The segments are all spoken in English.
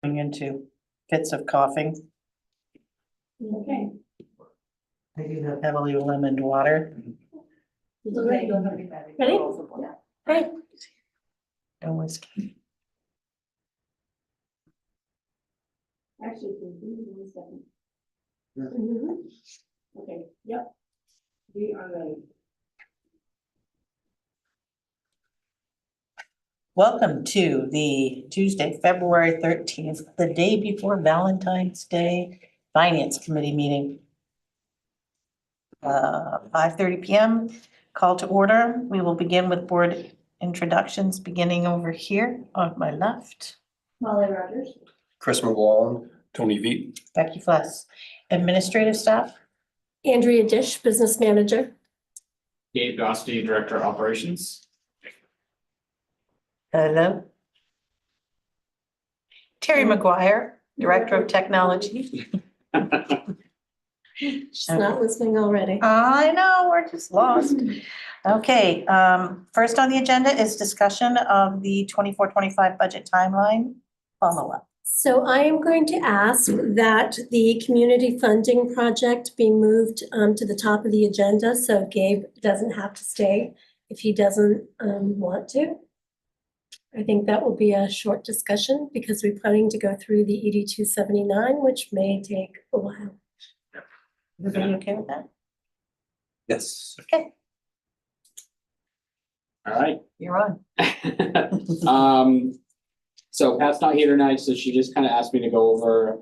Into fits of coughing. Okay. I do have heavily lemoned water. Ready? Yeah. Hey. No whiskey. Actually, 1 second. Mhm. Okay, yep. We are ready. Welcome to the Tuesday, February 13th, the day before Valentine's Day Finance Committee meeting. 5:30 p.m. Call to order. We will begin with board introductions, beginning over here on my left. Molly Rogers. Chris McGowan, Tony V. Becky Fless. Administrative staff. Andrea Dish, Business Manager. Gabe Gosti, Director of Operations. Hello. Terry McGuire, Director of Technology. She's not listening already. I know, we're just lost. Okay, first on the agenda is discussion of the 24-25 budget timeline follow-up. So I am going to ask that the community funding project be moved to the top of the agenda, so Gabe doesn't have to stay if he doesn't want to. I think that will be a short discussion because we're planning to go through the ED 279, which may take a while. Everybody okay with that? Yes. Okay, All right. you're on. So Pat's not here tonight, so she just kind of asked me to go over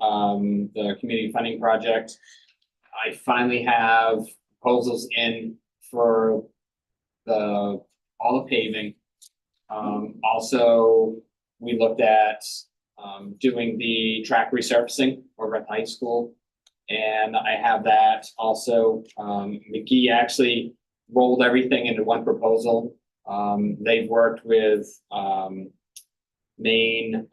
the community funding project. I finally have proposals in for all the paving. Also, we looked at doing the track resurfacing over at the high school. And I have that also. McGee actually rolled everything into one proposal. They've worked with Maine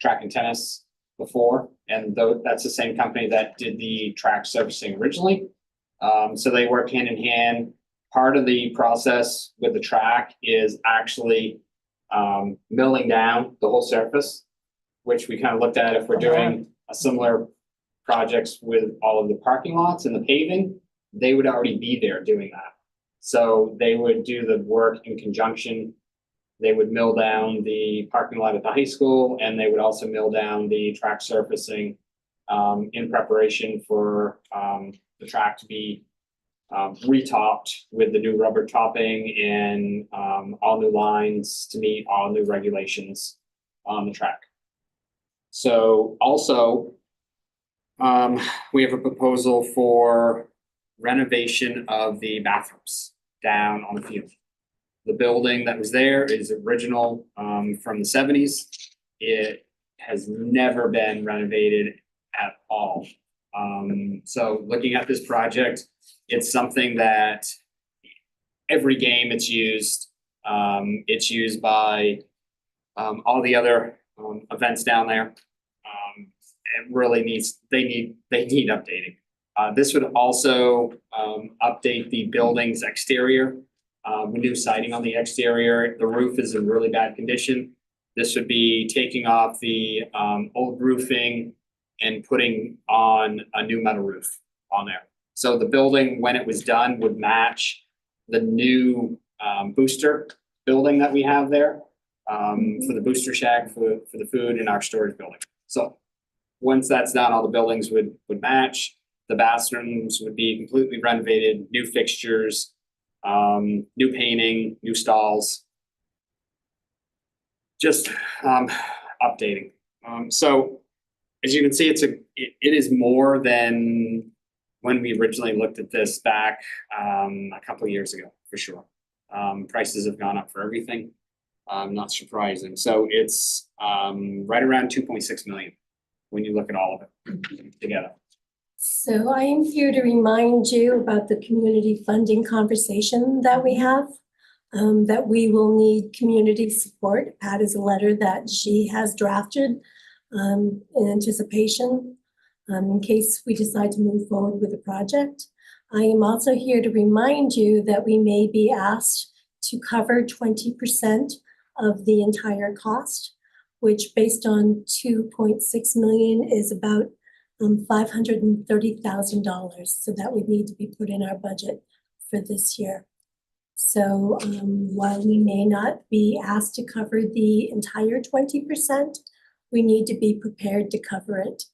Track and Tennis before, and that's the same company that did the track surfacing originally. So they work hand in hand. Part of the process with the track is actually milling down the whole surface, which we kind of looked at if we're doing a similar projects with all of the parking lots and the paving, they would already be there doing that. So they would do the work in conjunction. They would mill down the parking lot at the high school, and they would also mill down the track surfacing in preparation for the track to be retopped with the new rubber topping and all new lines to meet all new regulations on the track. So also, we have a proposal for renovation of the bathrooms down on the field. The building that was there is original from the 70s. It has never been renovated at all. So looking at this project, it's something that every game it's used by all the other events down there. It really they need updating. This would also update the building's exterior. New siding on the exterior. The roof is in really bad condition. This would be taking off the old roofing and putting on a new metal roof on there. So the building, when it was done, would match the new booster building that we have there for the booster shack for the food in our storage building. So once that's done, all the buildings would match. The bathrooms would be completely renovated, new fixtures, new painting, new stalls. Just updating. So as you can see, it is more than when we originally looked at this back a couple of years ago, for sure. Prices have gone up for everything. Not surprising. So it's right around 2.6 million when you look at all of it together. So I am here to remind you about the community funding conversation that we have, that we will need community support. Pat is a letter that she has drafted in anticipation in case we decide to move forward with the project. I am also here to remind you that we may be asked to cover 20% of the entire cost, which based on 2.6 million is about $530,000. So that would need to be put in our budget for this year. So while we may not be asked to cover the entire 20%, we need to be prepared to cover it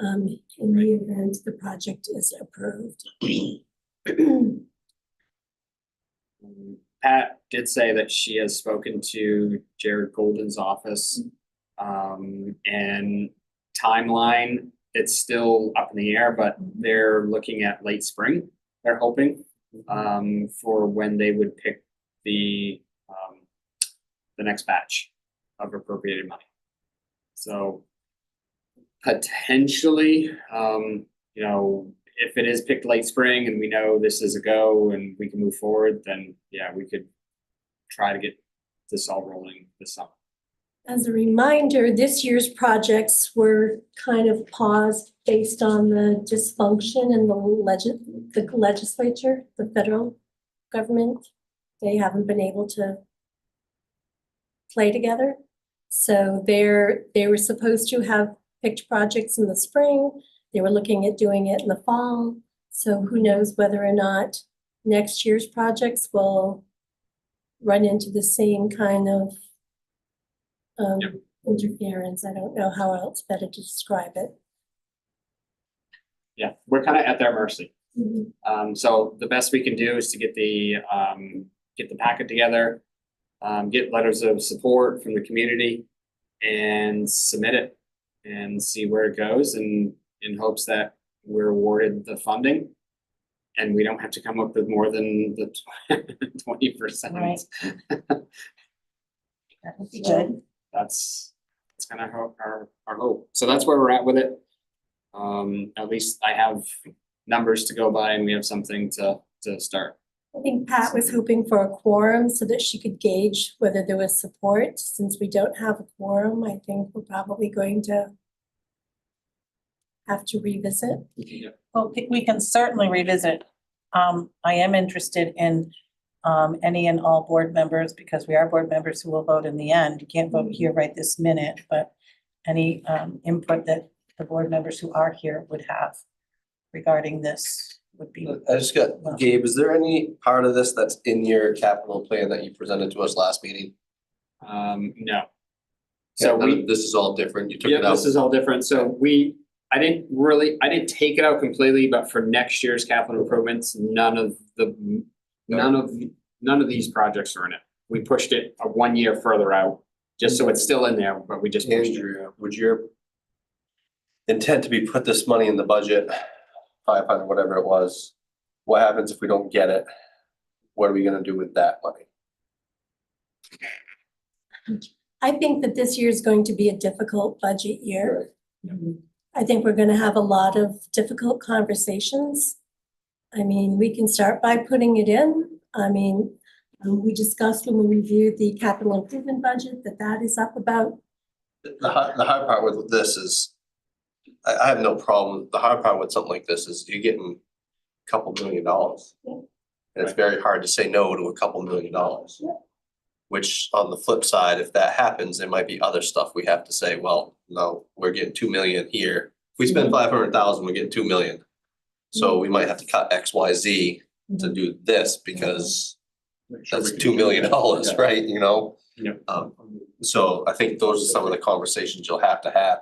in the event the project is approved. Pat did say that she has spoken to Jared Golden's office. And timeline, it's still up in the air, but they're looking at late spring, they're hoping, for when they would pick the next batch of appropriated money. So potentially, you know, if it is picked late spring and we know this is a go and we can move forward, then yeah, we could try to get this all rolling this summer. As a reminder, this year's projects were kind of paused based on the dysfunction in the legislature, the federal government. They haven't been able to play together. So they were supposed to have picked projects in the spring. They were looking at doing it in the fall. So who knows whether or not next year's projects will run into the same kind of interference. I don't know how else better to describe it. Yeah, we're kind of at their mercy. Mhm. So the best we can do is to get the packet together, get letters of support from the community and submit it and see where it goes, and in hopes that we're awarded the funding and we don't have to come up with more than the 20%. Right. That would be good. That's kind of our hope. So that's where we're at with it. At least I have numbers to go by and we have something to start. I think Pat was hoping for a quorum so that she could gauge whether there was support. Since we don't have a quorum, I think we're probably going to have to revisit. Well, we can certainly revisit. I am interested in any and all board members, because we are board members who will vote in the end. You can't vote here right this minute, but any input that the board members who are here would have regarding this would be. I just got, Gabe, is there any part of this that's in your capital plan that you presented to us last meeting? No. So This is all different, you took yeah, it out? this is all different. So I didn't take it out completely, but for next year's capital improvements, none of these projects are in it. We pushed it 1 year further out, just so it's still in there, but we just pushed it. Andrew, would your intent to be put this money in the budget, 500, whatever it was, what happens if we don't get it? What are we gonna do with that money? I think that this year is going to be a difficult budget year. I think we're gonna have a lot of difficult conversations. I mean, we can start by putting it in. I mean, we discussed when we reviewed the capital improvement budget that is up about. The hard part with this is, I have no problem, the hard part with something like this is you're getting a couple $1 million. Yeah. And it's very hard to say no to a couple $1 million. Yeah. Which on the flip side, if that happens, there might be other stuff we have to say, well, no, we're getting 2 million here. If we spend 500,000, we're getting 2 million. So we might have to cut X, Y, Z to do this because that's $2 million, right, you know? Yeah. So I think those are some of the conversations you'll have to have.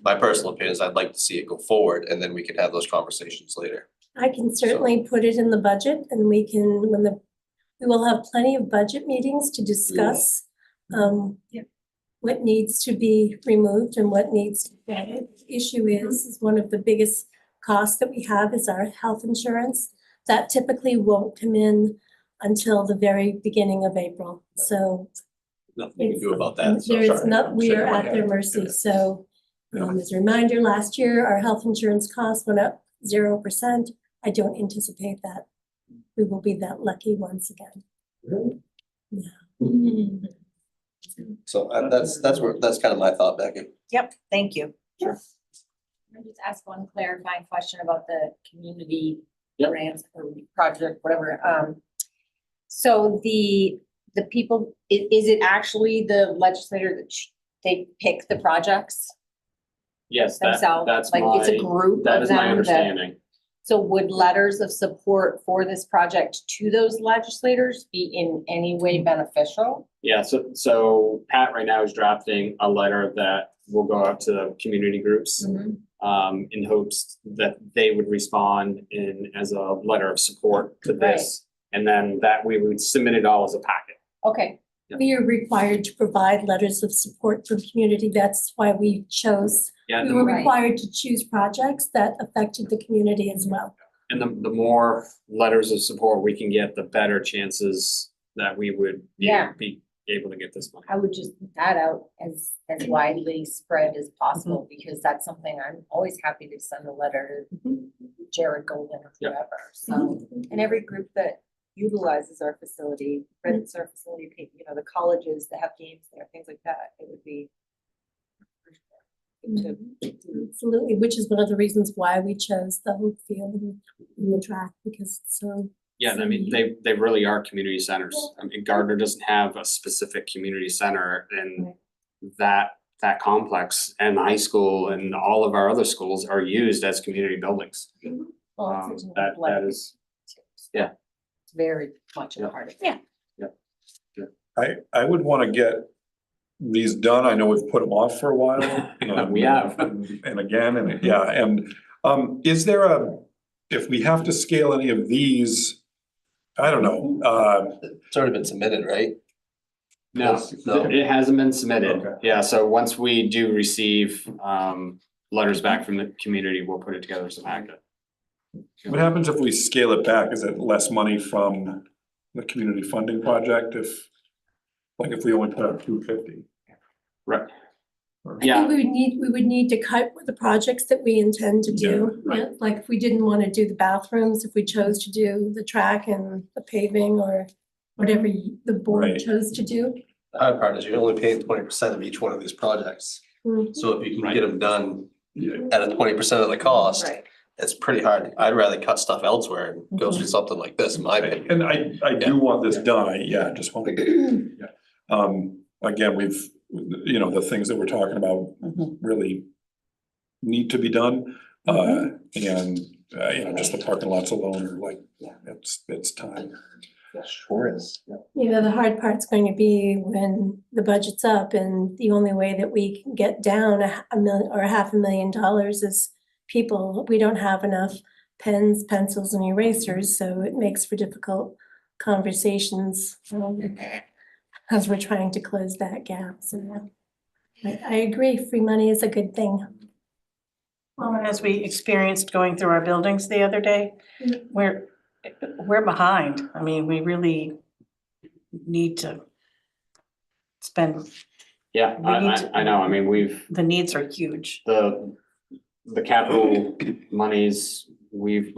My personal opinion is I'd like to see it go forward and then we can have those conversations later. I can certainly put it in the budget, and we will have plenty of budget meetings to discuss what needs to be removed and what needs to be added. The issue is one of the biggest costs that we have is our health insurance. That typically won't come in until the very beginning of April. So Nothing we can do about that. so there is sorry. not, we are at their mercy. So as a reminder, last year, our health insurance costs went up 0%. I don't anticipate that we will be that lucky once again. So that's kind of my thought, Becky. Yep, thank you. Can I just ask one clarifying question about the community Yep. grants or project, whatever? So the people, is it actually the legislator that they pick the projects Yes, themselves? that's Like it's a my, group that of is my them that, understanding. so would letters of support for this project to those legislators be in any way beneficial? Yeah, so Pat right now is drafting a letter that will go out to community groups in hopes that they would respond as a letter of support to this. And then that we would submit it all as a packet. Okay, We are required to provide letters of support from community. That's why we chose, Yeah, we were Right. required to choose projects that affected the community as well. and the more letters of support we can get, the better chances that we would Yeah. be able to get this money. I would just put that out as widely spread as possible, because that's something I'm always happy to send a letter to Jared Golden or Yeah. whoever, so. And every group that utilizes our facility, rents our facility, you know, the colleges that have games there, things like that, it would be. Absolutely, which is one of the reasons why we chose the Hope Field and the track, because it's so. Yeah, I mean, they really are community centers. I mean, Gardner doesn't have a specific community center, and that complex and the high school and all of our other schools are used as community buildings. Well, it's such an That athletic is, too. yeah. It's very much a Yeah. part of it. Yeah. I would wanna get these done. I know we've put them off for a while. We have. And again, and yeah, and is there if we have to scale any of these, I don't know, It's already been submitted, right? No, No. it hasn't been submitted. Okay. Yeah, so once we do receive letters back from the community, we'll put it together as a packet. what happens if we scale it back? Is it less money from the community funding project like if we only put out 250? Right. I Yeah. think we would need to cut the projects that we intend to do. Yeah, right. Yeah, like if we didn't want to do the bathrooms, if we chose to do the track and the paving or whatever the board Right. chose to do. The hard part is you're only paying 20% of each one of these projects. Mhm. So if you can Right. get them done Yeah. at a 20% of the cost, Right. it's pretty hard. I'd rather cut stuff elsewhere and go through something like this, in my opinion. And I do want this done. I just want to, again, we've, the things that we're talking about really need to be done. And, just the parking lots alone are like, it's time. Sure is. The hard part's going to be when the budget's up and the only way that we can get down a million or $500,000 is people. We don't have enough pens, pencils and erasers, so it makes for difficult conversations as we're trying to close that gap. So I agree, free money is a good thing. Well, and as we experienced going through our buildings the other day, we're behind. I mean, we really need to spend, Yeah, We need to- I know. I mean, the needs are huge. the capital monies, we've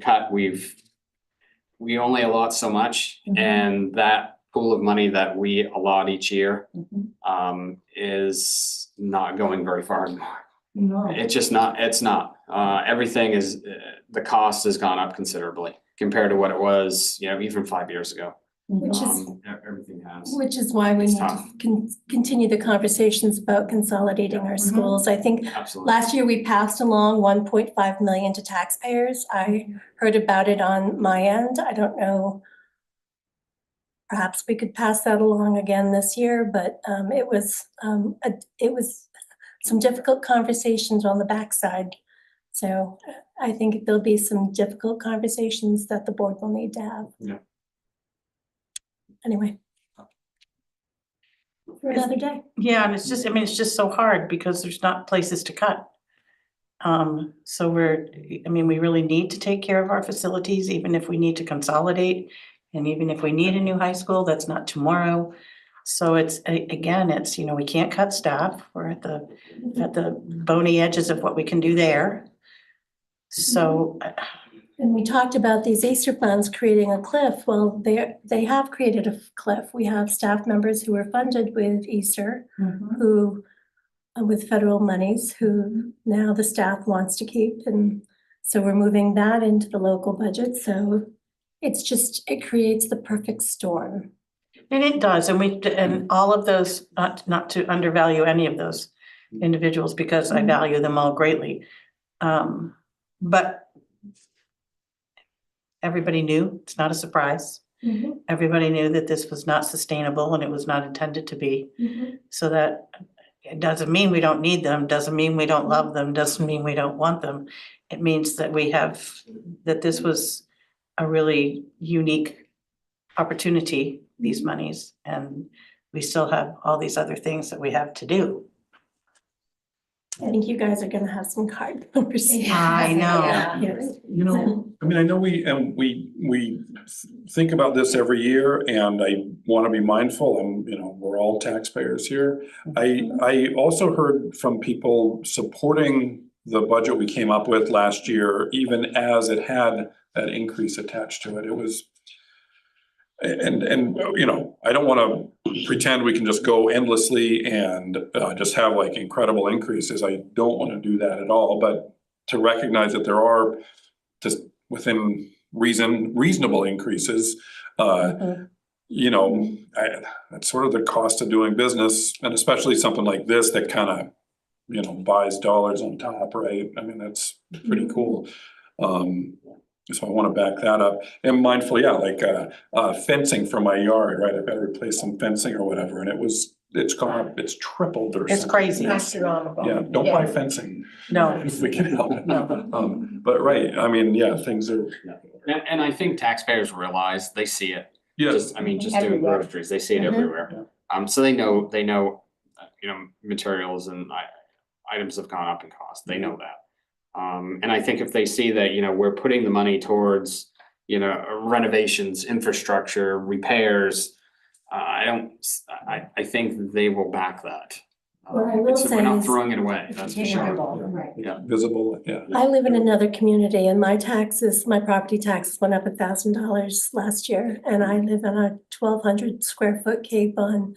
cut, we only allot so much, and that pool of money that we allot each year is not going very far anymore. No. It's just not, everything is, the cost has gone up considerably compared to what it was, even 5 years ago. Which is Everything has. Which is why we It's need to tough. continue the conversations about consolidating our schools. I think Absolutely. last year we passed along 1.5 million to taxpayers. I heard about it on my end. I don't know. Perhaps we could pass that along again this year, but it was some difficult conversations on the backside. So I think there'll be some difficult conversations that the board will need to have. Yeah. Anyway. For another day. Yeah, and it's just so hard because there's not places to cut. So we really need to take care of our facilities, even if we need to consolidate. And even if we need a new high school, that's not tomorrow. So it's, again, we can't cut staff. We're at the bony edges of what we can do there. So, And we talked about these Easter plans creating a cliff. Well, they have created a cliff. We have staff members who are funded with Easter, who, with federal monies, who now the staff wants to keep. And so we're moving that into the local budget. So it creates the perfect storm. And it does, and all of those, not to undervalue any of those individuals, because I value them all greatly. But everybody knew, it's not a surprise. Everybody knew that this was not sustainable and it was not intended to be. So that it doesn't mean we don't need them, doesn't mean we don't love them, doesn't mean we don't want them. It means that that this was a really unique opportunity, these monies, and we still have all these other things that we have to do. I think you guys are gonna have some hard conversations. I know. Yeah. Yes. You know, I mean, I know we think about this every year, and I want to be mindful, we're all taxpayers here. I also heard from people supporting the budget we came up with last year, even as it had that increase attached to it. It was, and I don't want to pretend we can just go endlessly and just have like incredible increases. I don't want to do that at all, but to recognize that there are just within reasonable increases, that's sort of the cost of doing business, and especially something like this that kind of, buys dollars on top, right? I mean, that's pretty cool. So I want to back that up, and mindful, fencing for my yard, right? I've got to replace some fencing or whatever, and it's tripled or something. It's crazy. Astronomical. Yeah, don't buy fencing. No. If we can help it. No. But right, I mean, yeah, things are, And I think taxpayers realize, they see it. yeah, Just doing Everywhere. groceries, they see it Mhm. everywhere. So they know, materials and items have gone up in cost. They know that. And I think if they see that, we're putting the money towards, renovations, infrastructure, repairs, I think they will back that. What I will say We're not is- throwing it away, that's for sure. Right. Yeah. visible, yeah. I live in another community and my property taxes went up $1,000 last year. And I live on a 1,200 square foot cape on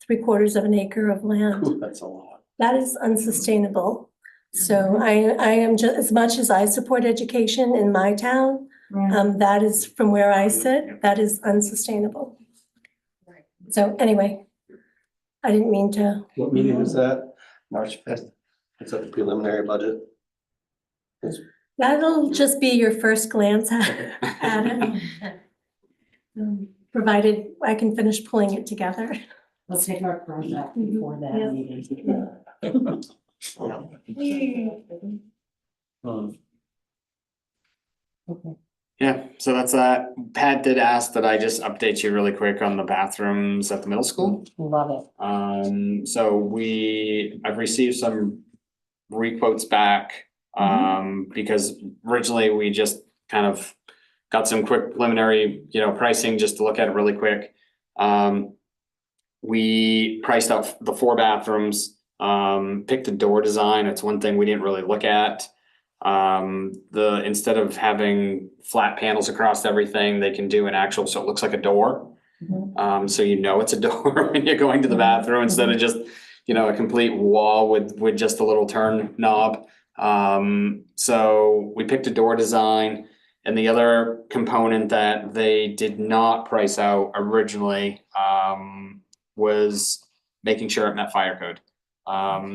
3/4 of an acre of land. That's a lot. That is unsustainable. So I am just, as much as I support education in my town, that is from where I sit, that is unsustainable. Right. So anyway, I didn't mean to. What meeting is that? March 5th? Is that the preliminary budget? That'll just be your first glance at it. Provided I can finish pulling it together. Let's take our contract Mhm. before Yeah. that meeting. Yeah, so that's that. Pat did ask that I just update you really quick on the bathrooms at the middle school. Love it. So I've received some requotes back. Because originally we just kind of got some quick preliminary, pricing just to look at it really quick. We priced out the 4 bathrooms, picked a door design. It's one thing we didn't really look at. Instead of having flat panels across everything, they can do an actual, so it looks like a door. So it's a door when you're going to the bathroom instead of just, a complete wall with just a little turn knob. So we picked a door design, and the other component that they did not price out originally, was making sure it met fire code.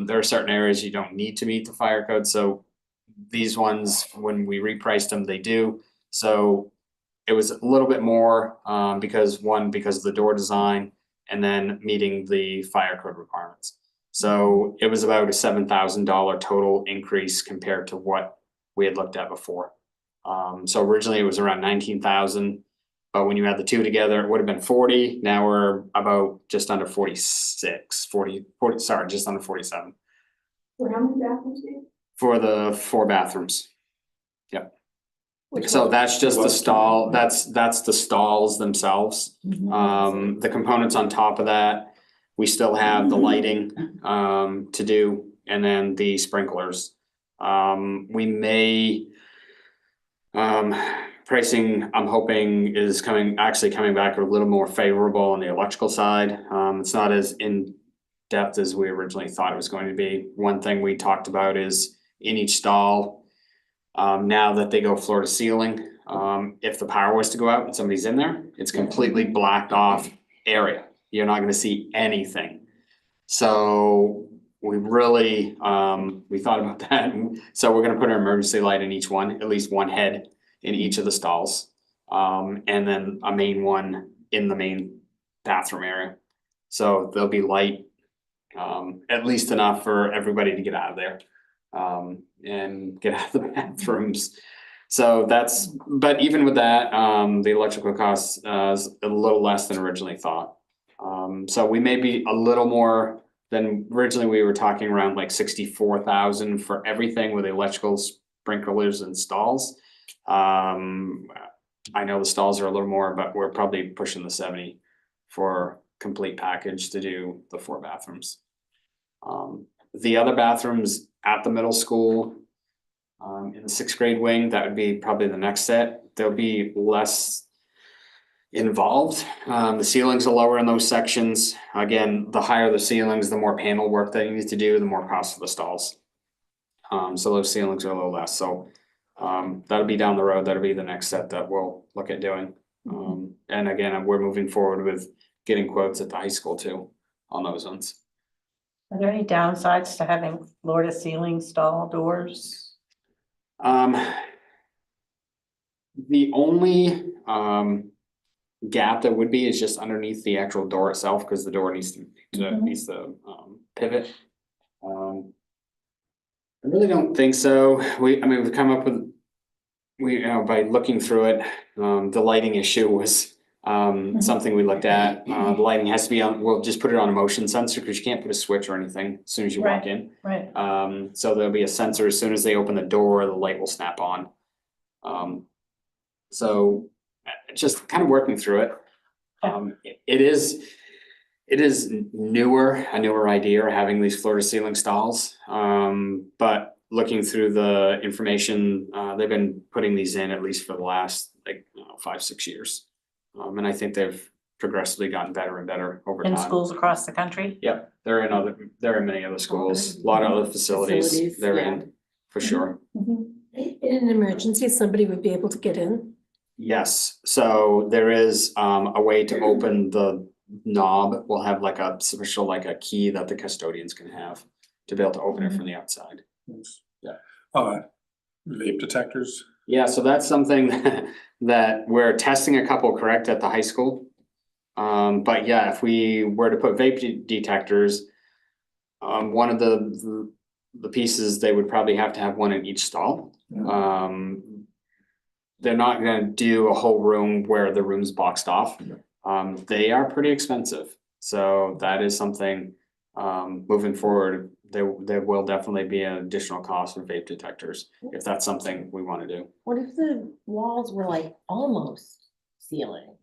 There are certain areas you don't need to meet the fire code, so these ones, when we repriced them, they do. So it was a little bit more, because of the door design, and then meeting the fire code requirements. So it was about a $7,000 total increase compared to what we had looked at before. So originally it was around 19,000, but when you add the two together, it would have been 40. Now we're about just under 46, 40, just under 47. For how many bathrooms? For the 4 bathrooms. Yep. Which So one? that's just the stall, that's the stalls themselves. The components on top of that, we still have the lighting to do, and then the sprinklers. We may pricing, I'm hoping, is coming back a little more favorable on the electrical side. It's not as in depth as we originally thought it was going to be. One thing we talked about is in each stall, now that they go floor to ceiling, if the power was to go out and somebody's in there, it's completely blacked off area. You're not gonna see anything. So we really, we thought about that. So we're gonna put an emergency light in each one, at least one head in each of the stalls. And then a main one in the main bathroom area. So there'll be light, at least enough for everybody to get out of there. And get out of the bathrooms. So that's, but even with that, the electrical cost is a little less than originally thought. So we may be a little more than originally we were talking around like 64,000 for everything with electrical sprinklers and stalls. I know the stalls are a little more, but we're probably pushing the 70 for complete package to do the 4 bathrooms. The other bathrooms at the middle school, in the 6th grade wing, that would be probably the next set. There'll be less involved. The ceilings are lower in those sections. Again, the higher the ceilings, the more panel work that you need to do, the more cost for the stalls. So those ceilings are a little less, so that'll be down the road. That'll be the next set that we'll look at doing. And again, we're moving forward with getting quotes at the high school too on those ones. Are there any downsides to having floor to ceiling stall doors? The only gap that would be is just underneath the actual door itself, because the door needs to pivot. I really don't think so. We've come up with, by looking through it, the lighting issue was something we looked at. The lighting has to be on, we'll just put it on a motion sensor, because you can't put a switch or anything as soon as you walk in. Right. So there'll be a sensor as soon as they open the door, the light will snap on. So just kind of working through it. It is a newer idea, having these floor to ceiling stalls. But looking through the information, they've been putting these in at least for the last 5-6 years. And I think they've progressively gotten better and better over time. In schools across the country? Yep, they're in many other schools, a lot of other facilities they're in, for sure. In an emergency, somebody would be able to get in. Yes, so there is a way to open the knob. We'll have like a special, like a key that the custodians can have to be able to open it from the outside. Vape detectors. Yeah, so that's something that we're testing a couple, correct, at the high school. But yeah, if we were to put vape detectors, one of the pieces, they would probably have to have one in each stall. They're not gonna do a whole room where the room's boxed off. They are pretty expensive, so that is something, moving forward, there will definitely be an additional cost for vape detectors, if that's something we wanna do. What if the walls were like almost ceiling?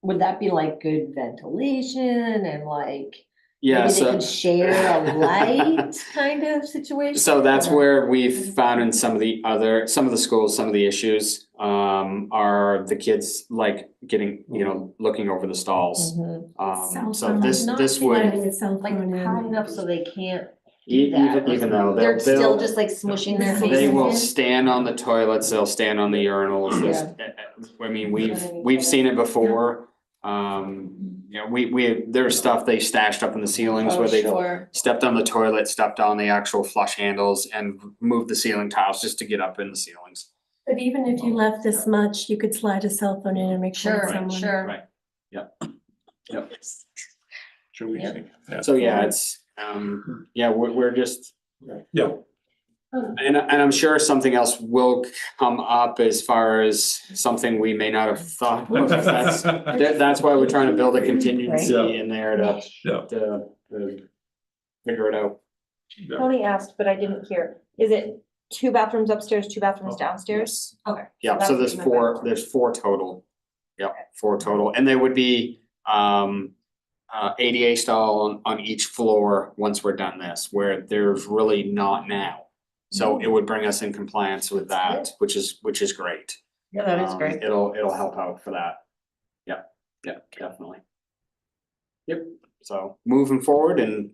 Would that be like good ventilation and like Yeah, maybe they so. could share a light kind of situation? So that's Or- where we've found in some of the schools, some of the issues, are the kids like getting, looking over the stalls. Mhm. So this Not would, letting a cell Like phone in. high enough so they can't do that. even though They're still they'll, just like smushing their They faces they will in. stand on the toilets, they'll stand on the urinals. I mean, we've seen it before. There's stuff they stashed up in the ceilings Oh, where they sure. stepped on the toilet, stepped on the actual flush handles and moved the ceiling tiles just to get up in the ceilings. But even if you left this much, you could slide a cell phone in and record Sure, someone. sure. Right. Yep. Should we Yep. see? Yeah. So yeah, it's, we're just, Yeah, and I'm sure something else will come up as far as something we may not have thought of. That's why we're trying to build a contingency Right. in there to yeah. figure it out. Tony asked, but I didn't hear. Is it 2 bathrooms upstairs, 2 bathrooms downstairs? Okay. Yeah, that's so what there's you meant by four, four. there's 4 total. Yep, 4 total, and there would be ADA stall on each floor once we're done this, where there's really not now. So it would bring us in compliance with that, which is great. Yeah, that is great. It'll help out for that. Yeah, definitely. Yep, so moving forward, and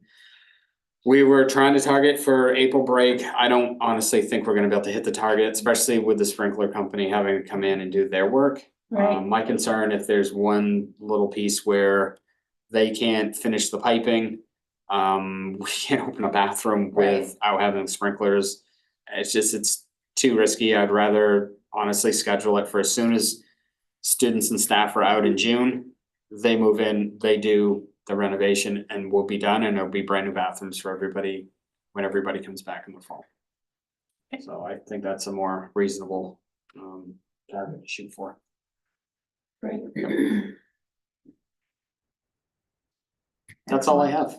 we were trying to target for April break. I don't honestly think we're gonna be able to hit the target, especially with the sprinkler company having to come in and do their work. Right. My concern, if there's one little piece where they can't finish the piping, we can't open a bathroom without having sprinklers. It's too risky. I'd rather honestly schedule it for as soon as students and staff are out in June. They move in, they do the renovation, and we'll be done, and it'll be brand new bathrooms for everybody when everybody comes back in the fall. So I think that's a more reasonable target to shoot for. Right. That's all I have.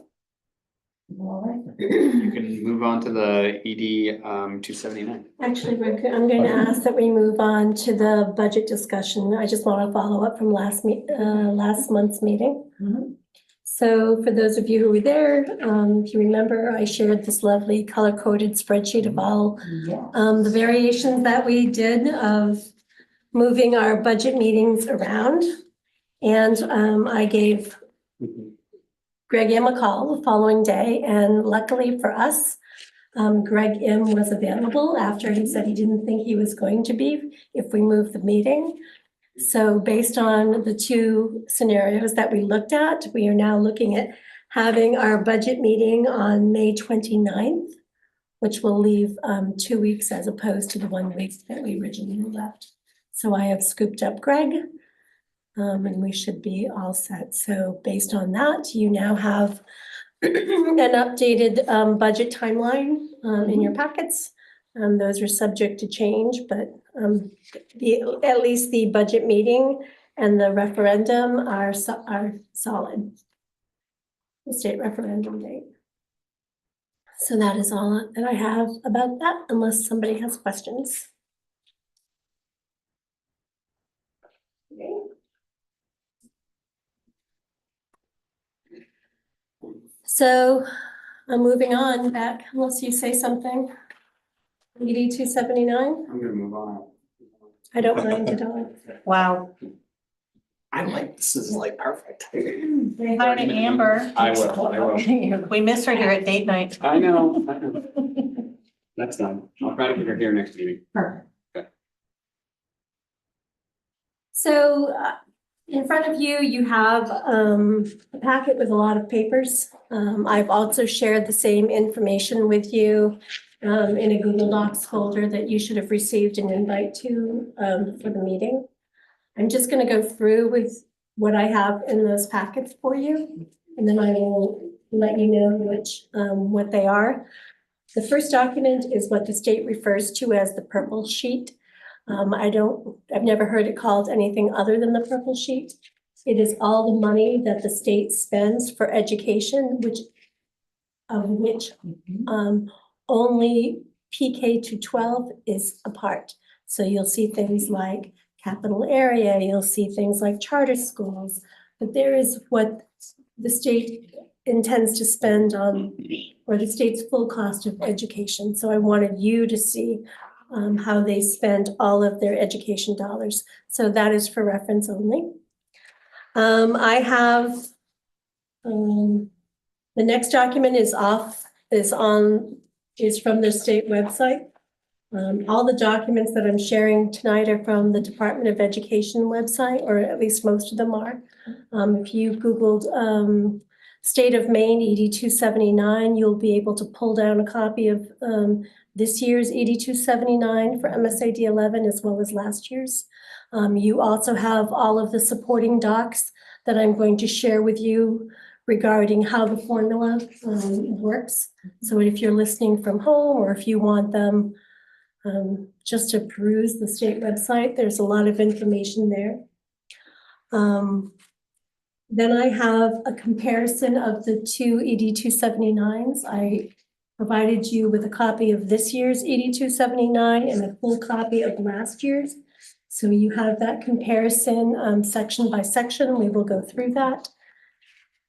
You can move on to the ED 279. Actually, I'm going to ask that we move on to the budget discussion. I just want to follow up from last month's meeting. So for those of you who were there, if you remember, I shared this lovely color-coded spreadsheet of all the variations that we did of moving our budget meetings around. And I gave Greg M. a call the following day, and luckily for us, Greg M. was available after he said he didn't think he was going to be if we moved the meeting. So based on the two scenarios that we looked at, we are now looking at having our budget meeting on May 29th, which will leave 2 weeks as opposed to the 1 week that we originally left. So I have scooped up Greg. And we should be all set. So based on that, you now have an updated budget timeline in your packets. Those are subject to change, but at least the budget meeting and the referendum are solid. The state referendum date. So that is all that I have about that, unless somebody has questions. Okay. So I'm moving on back, unless you say something. ED 279, I'm gonna move on. I don't mind at all. Wow. I like, this is like perfect. Say hi to Amber. I will. We miss her here at date night. I know. Next time, I'll try to get her here next meeting. So in front of you, you have a packet with a lot of papers. I've also shared the same information with you in a Google Docs folder that you should have received an invite to for the meeting. I'm just going to go through with what I have in those packets for you, and then I will let you know what they are. The first document is what the state refers to as the purple sheet. I've never heard it called anything other than the purple sheet. It is all the money that the state spends for education, which only PK to 12 is a part. So you'll see things like capital area, you'll see things like charter schools, but there is what the state intends to spend on, or the state's full cost of education. So I wanted you to see how they spend all of their education dollars. So that is for reference only. I have, the next document is from the state website. All the documents that I'm sharing tonight are from the Department of Education website, or at least most of them are. If you Googled State of Maine ED 279, you'll be able to pull down a copy of this year's ED 279 for MSAD11 as well as last year's. You also have all of the supporting docs that I'm going to share with you regarding how the formula works. So if you're listening from home, or if you want them just to peruse the state website, there's a lot of information there. Then I have a comparison of the two ED 279s. I provided you with a copy of this year's ED 279 and a full copy of last year's. So you have that comparison section by section. We will go through that.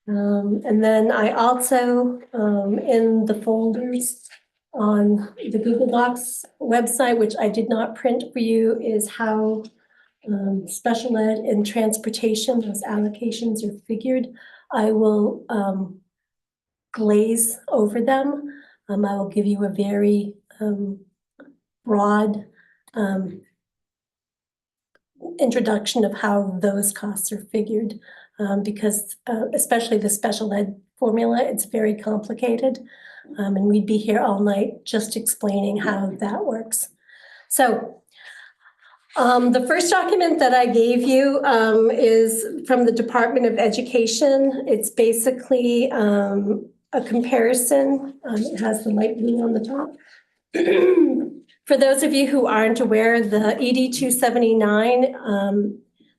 And then I also, in the folders on the Google Docs website, which I did not print for you, is how special ed and transportation, those allocations are figured. I will glaze over them. I will give you a very broad introduction of how those costs are figured. Because especially the special ed formula, it's very complicated. And we'd be here all night just explaining how that works. So the first document that I gave you is from the Department of Education. It's basically a comparison. It has the light blue on the top. For those of you who aren't aware, the ED 279,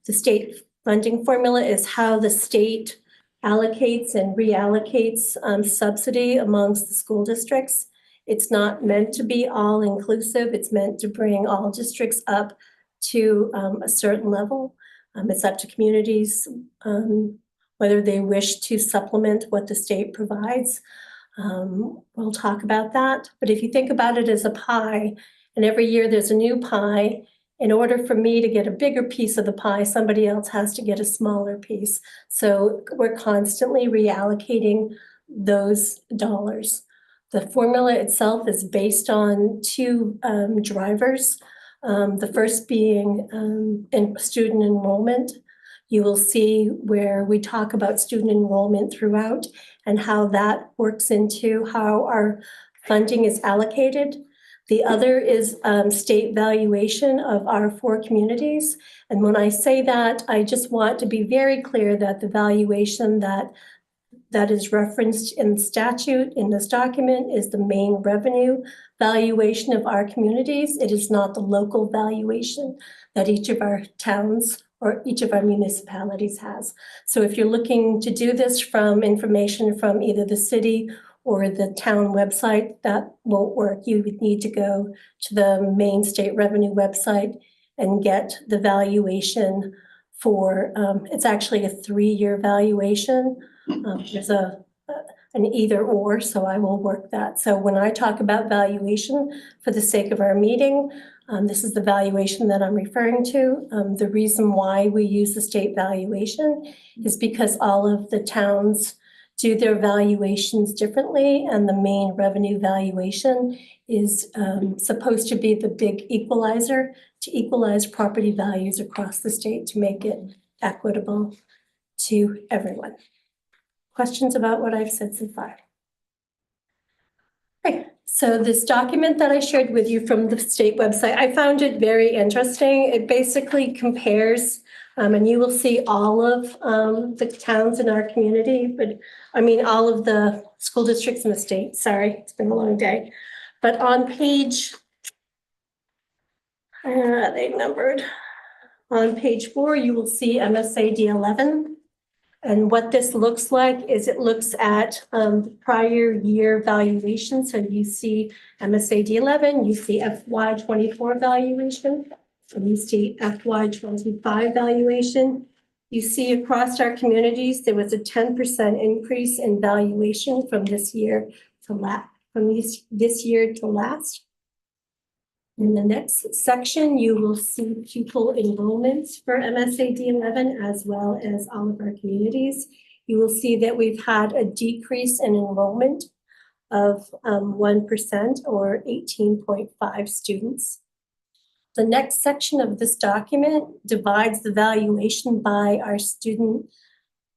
the state funding formula is how the state allocates and reallocates subsidy amongst the school districts. It's not meant to be all inclusive. It's meant to bring all districts up to a certain level. It's up to communities whether they wish to supplement what the state provides. We'll talk about that. But if you think about it as a pie, and every year there's a new pie, in order for me to get a bigger piece of the pie, somebody else has to get a smaller piece. So we're constantly reallocating those dollars. The formula itself is based on two drivers. The first being in student enrollment. You will see where we talk about student enrollment throughout and how that works into how our funding is allocated. The other is state valuation of our 4 communities. And when I say that, I just want to be very clear that the valuation that is referenced in statute in this document is the main revenue valuation of our communities. It is not the local valuation that each of our towns or each of our municipalities has. So if you're looking to do this from information from either the city or the town website, that won't work. You would need to go to the main state revenue website and get the valuation for, it's actually a 3-year valuation. There's an either or, so I will work that. So when I talk about valuation, for the sake of our meeting, this is the valuation that I'm referring to. The reason why we use the state valuation is because all of the towns do their valuations differently, and the main revenue valuation is supposed to be the big equalizer to equalize property values across the state to make it equitable to everyone. Questions about what I've said so far? Okay, so this document that I shared with you from the state website, I found it very interesting. It basically compares, and you will see all of the towns in our community, but I mean, all of the school districts in the state. Sorry, it's been a long day. But on page, they numbered. On page 4, you will see MSAD11. And what this looks like is it looks at prior year valuation. So you see MSAD11, you see FY24 valuation, and you see FY25 valuation. You see across our communities, there was a 10% increase in valuation from this year to this year to last. In the next section, you will see pupil enrollments for MSAD11 as well as all of our communities. You will see that we've had a decrease in enrollment of 1% or 18.5 students. The next section of this document divides the valuation by our student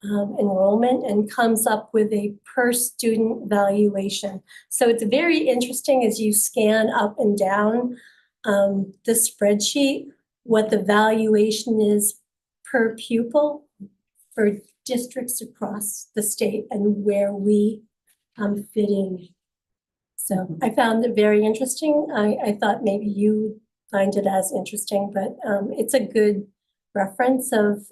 enrollment and comes up with a per student valuation. So it's very interesting as you scan up and down the spreadsheet, what the valuation is per pupil for districts across the state and where we fit in. So I found it very interesting. I thought maybe you would find it as interesting, but it's a good reference of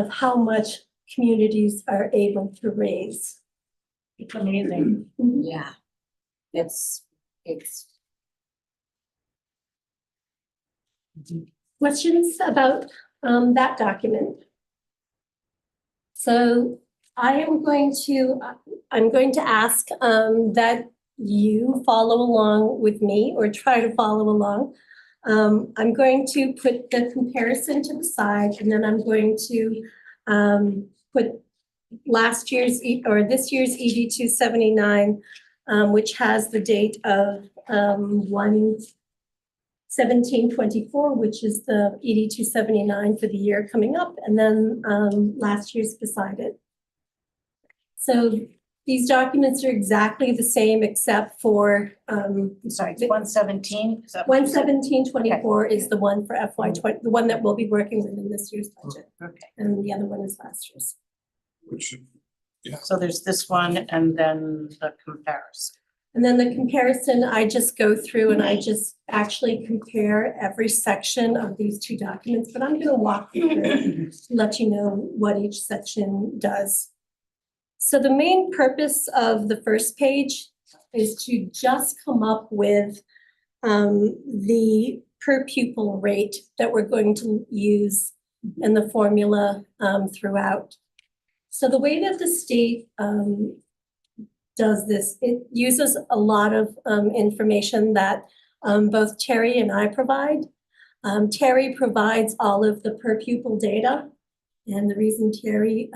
how much communities are able to raise. It's amazing. Yeah. It's. Questions about that document? So I'm going to ask that you follow along with me or try to follow along. I'm going to put the comparison to the side, and then I'm going to put last year's or this year's ED 279, which has the date of 1/7 1724, which is the ED 279 for the year coming up, and then last year's beside it. So these documents are exactly the same except for I'm sorry, it's 117, is that? what you said? 11724 is the one for FY20, the one that we'll be working with in this year's budget, Okay, and the other one is last year's. Which, so there's this one and then the comparison. And then the comparison, I just go through and I just actually compare every section of these two documents, but I'm gonna walk you through, let you know what each section does. So the main purpose of the first page is to just come up with the per pupil rate that we're going to use in the formula throughout. So the way that the state does this, it uses a lot of information that both Terry and I provide. Terry provides all of the per pupil data. And the reason Terry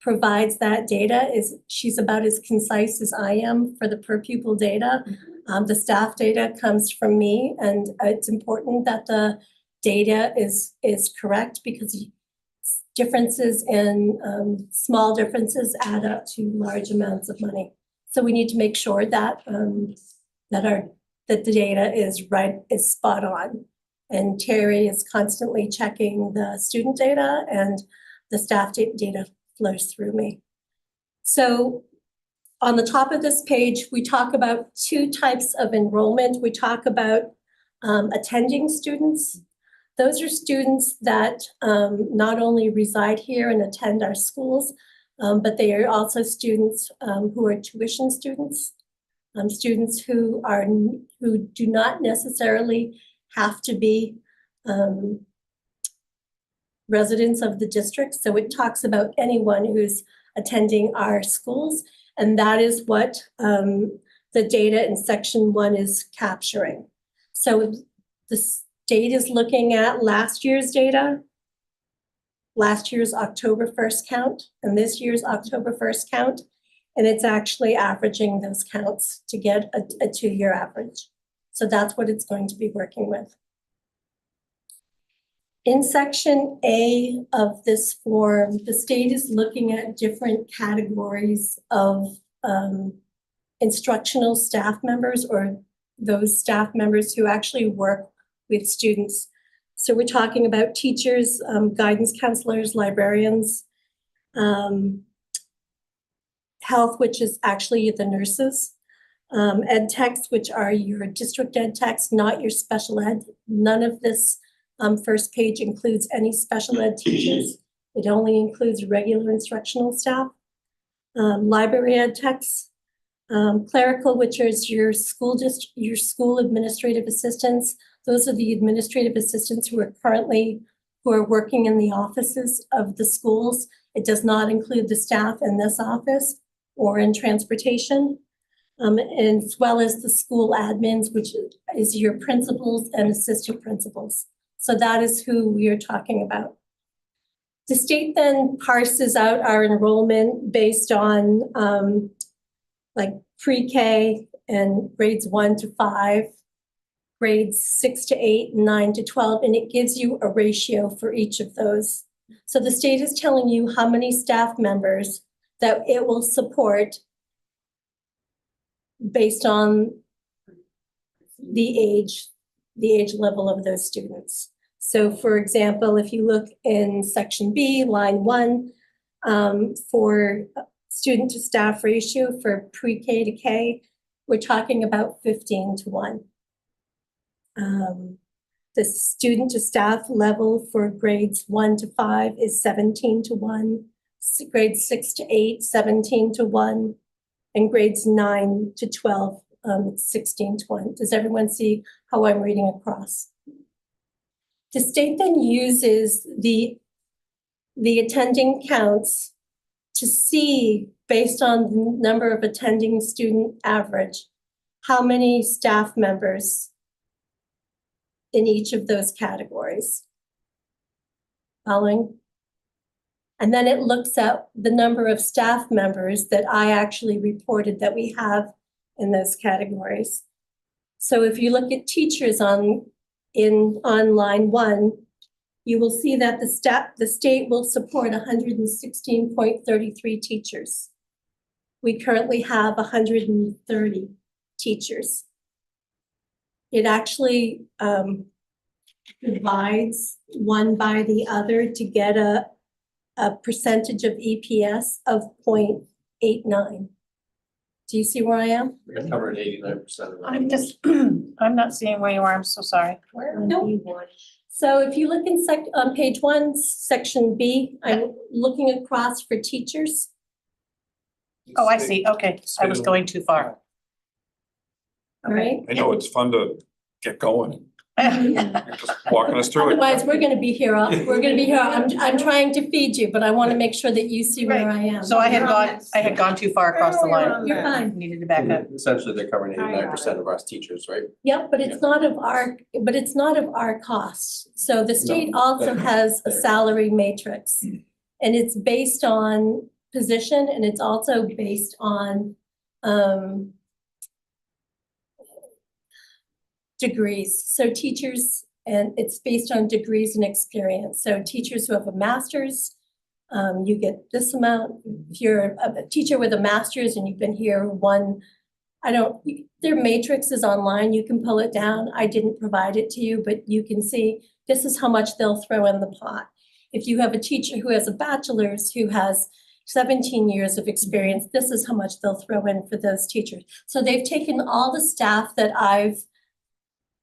provides that data is she's about as concise as I am for the per pupil data. The staff data comes from me, and it's important that the data is correct because differences in small differences add up to large amounts of money. So we need to make sure that that the data is spot on. And Terry is constantly checking the student data, and the staff data flows through me. So on the top of this page, we talk about two types of enrollment. We talk about attending students. Those are students that not only reside here and attend our schools, but they are also students who are tuition students, students who do not necessarily have to be residents of the district. So it talks about anyone who's attending our schools, and that is what the data in section 1 is capturing. So the state is looking at last year's data, last year's October 1st count, and this year's October 1st count, and it's actually averaging those counts to get a 2-year average. So that's what it's going to be working with. In section A of this form, the state is looking at different categories of instructional staff members, or those staff members who actually work with students. So we're talking about teachers, guidance counselors, librarians, health, which is actually the nurses, ed techs, which are your district ed techs, not your special ed. None of this first page includes any special ed teachers. It only includes regular instructional staff. Library ed techs, clerical, which is your school administrative assistants. Those are the administrative assistants who are working in the offices of the schools. It does not include the staff in this office or in transportation, as well as the school admins, which is your principals and assistant principals. So that is who we are talking about. The state then parses out our enrollment based on like pre-K and grades 1 to 5, grades 6 to 8, 9 to 12, and it gives you a ratio for each of those. So the state is telling you how many staff members that it will support based on the age level of those students. So for example, if you look in section B, line 1, for student to staff ratio for pre-K to K, we're talking about 15 to 1. The student to staff level for grades 1 to 5 is 17 to 1, grades 6 to 8, 17 to 1, and grades 9 to 12, 16 to 1. Does everyone see how I'm reading across? The state then uses the attending counts to see, based on the number of attending student average, how many staff members in each of those categories. Following? And then it looks at the number of staff members that I actually reported that we have in those categories. So if you look at teachers on on line 1, you will see that the state will support 116.33 teachers. We currently have 130 teachers. It actually divides one by the other to get a percentage of EPS of 0.89. Do you see where I am? We're covering 89% of that. I'm just, I'm not seeing where you are, I'm so sorry. Nope. So if you look in on page 1, section B, I'm looking across for teachers. Oh, I see, okay, I was going too far. All right. I know it's fun to get going, You're just walking us through it. Otherwise, we're gonna be here, I'm trying to feed you, but I wanna make sure that you see where I am. So I had gone too far across the line. You're fine. Needed to back up. Essentially, they're covering 89% of our teachers, right? Yep, but it's not of our costs. So the state also has a salary matrix. And it's based on position, and it's also based on degrees. So teachers, and it's based on degrees and experience. So teachers who have a master's, you get this amount. If you're a teacher with a master's and you've been here their matrix is online, you can pull it down. I didn't provide it to you, but you can see this is how much they'll throw in the pot. If you have a teacher who has a bachelor's, who has 17 years of experience, this is how much they'll throw in for those teachers. So they've taken all the staff that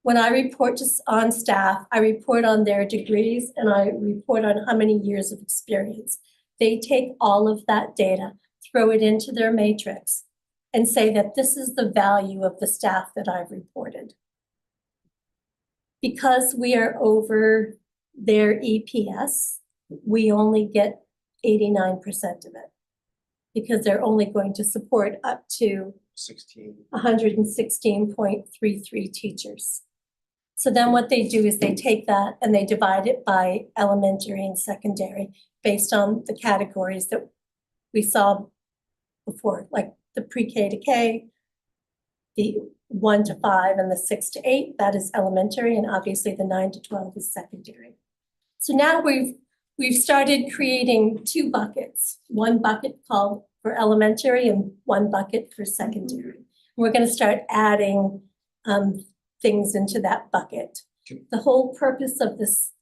when I report on staff, I report on their degrees and I report on how many years of experience. They take all of that data, throw it into their matrix, and say that this is the value of the staff that I've reported. Because we are over their EPS, we only get 89% of it. Because they're only going to support up to 116.33 teachers. So then what they do is they take that and they divide it by elementary and secondary based on the categories that we saw before, like the pre-K to K, the 1 to 5 and the 6 to 8, that is elementary, and obviously the 9 to 12 is secondary. So now we've started creating 2 buckets, one bucket called for elementary and one bucket for secondary. We're going to start adding things into that bucket. The whole purpose of this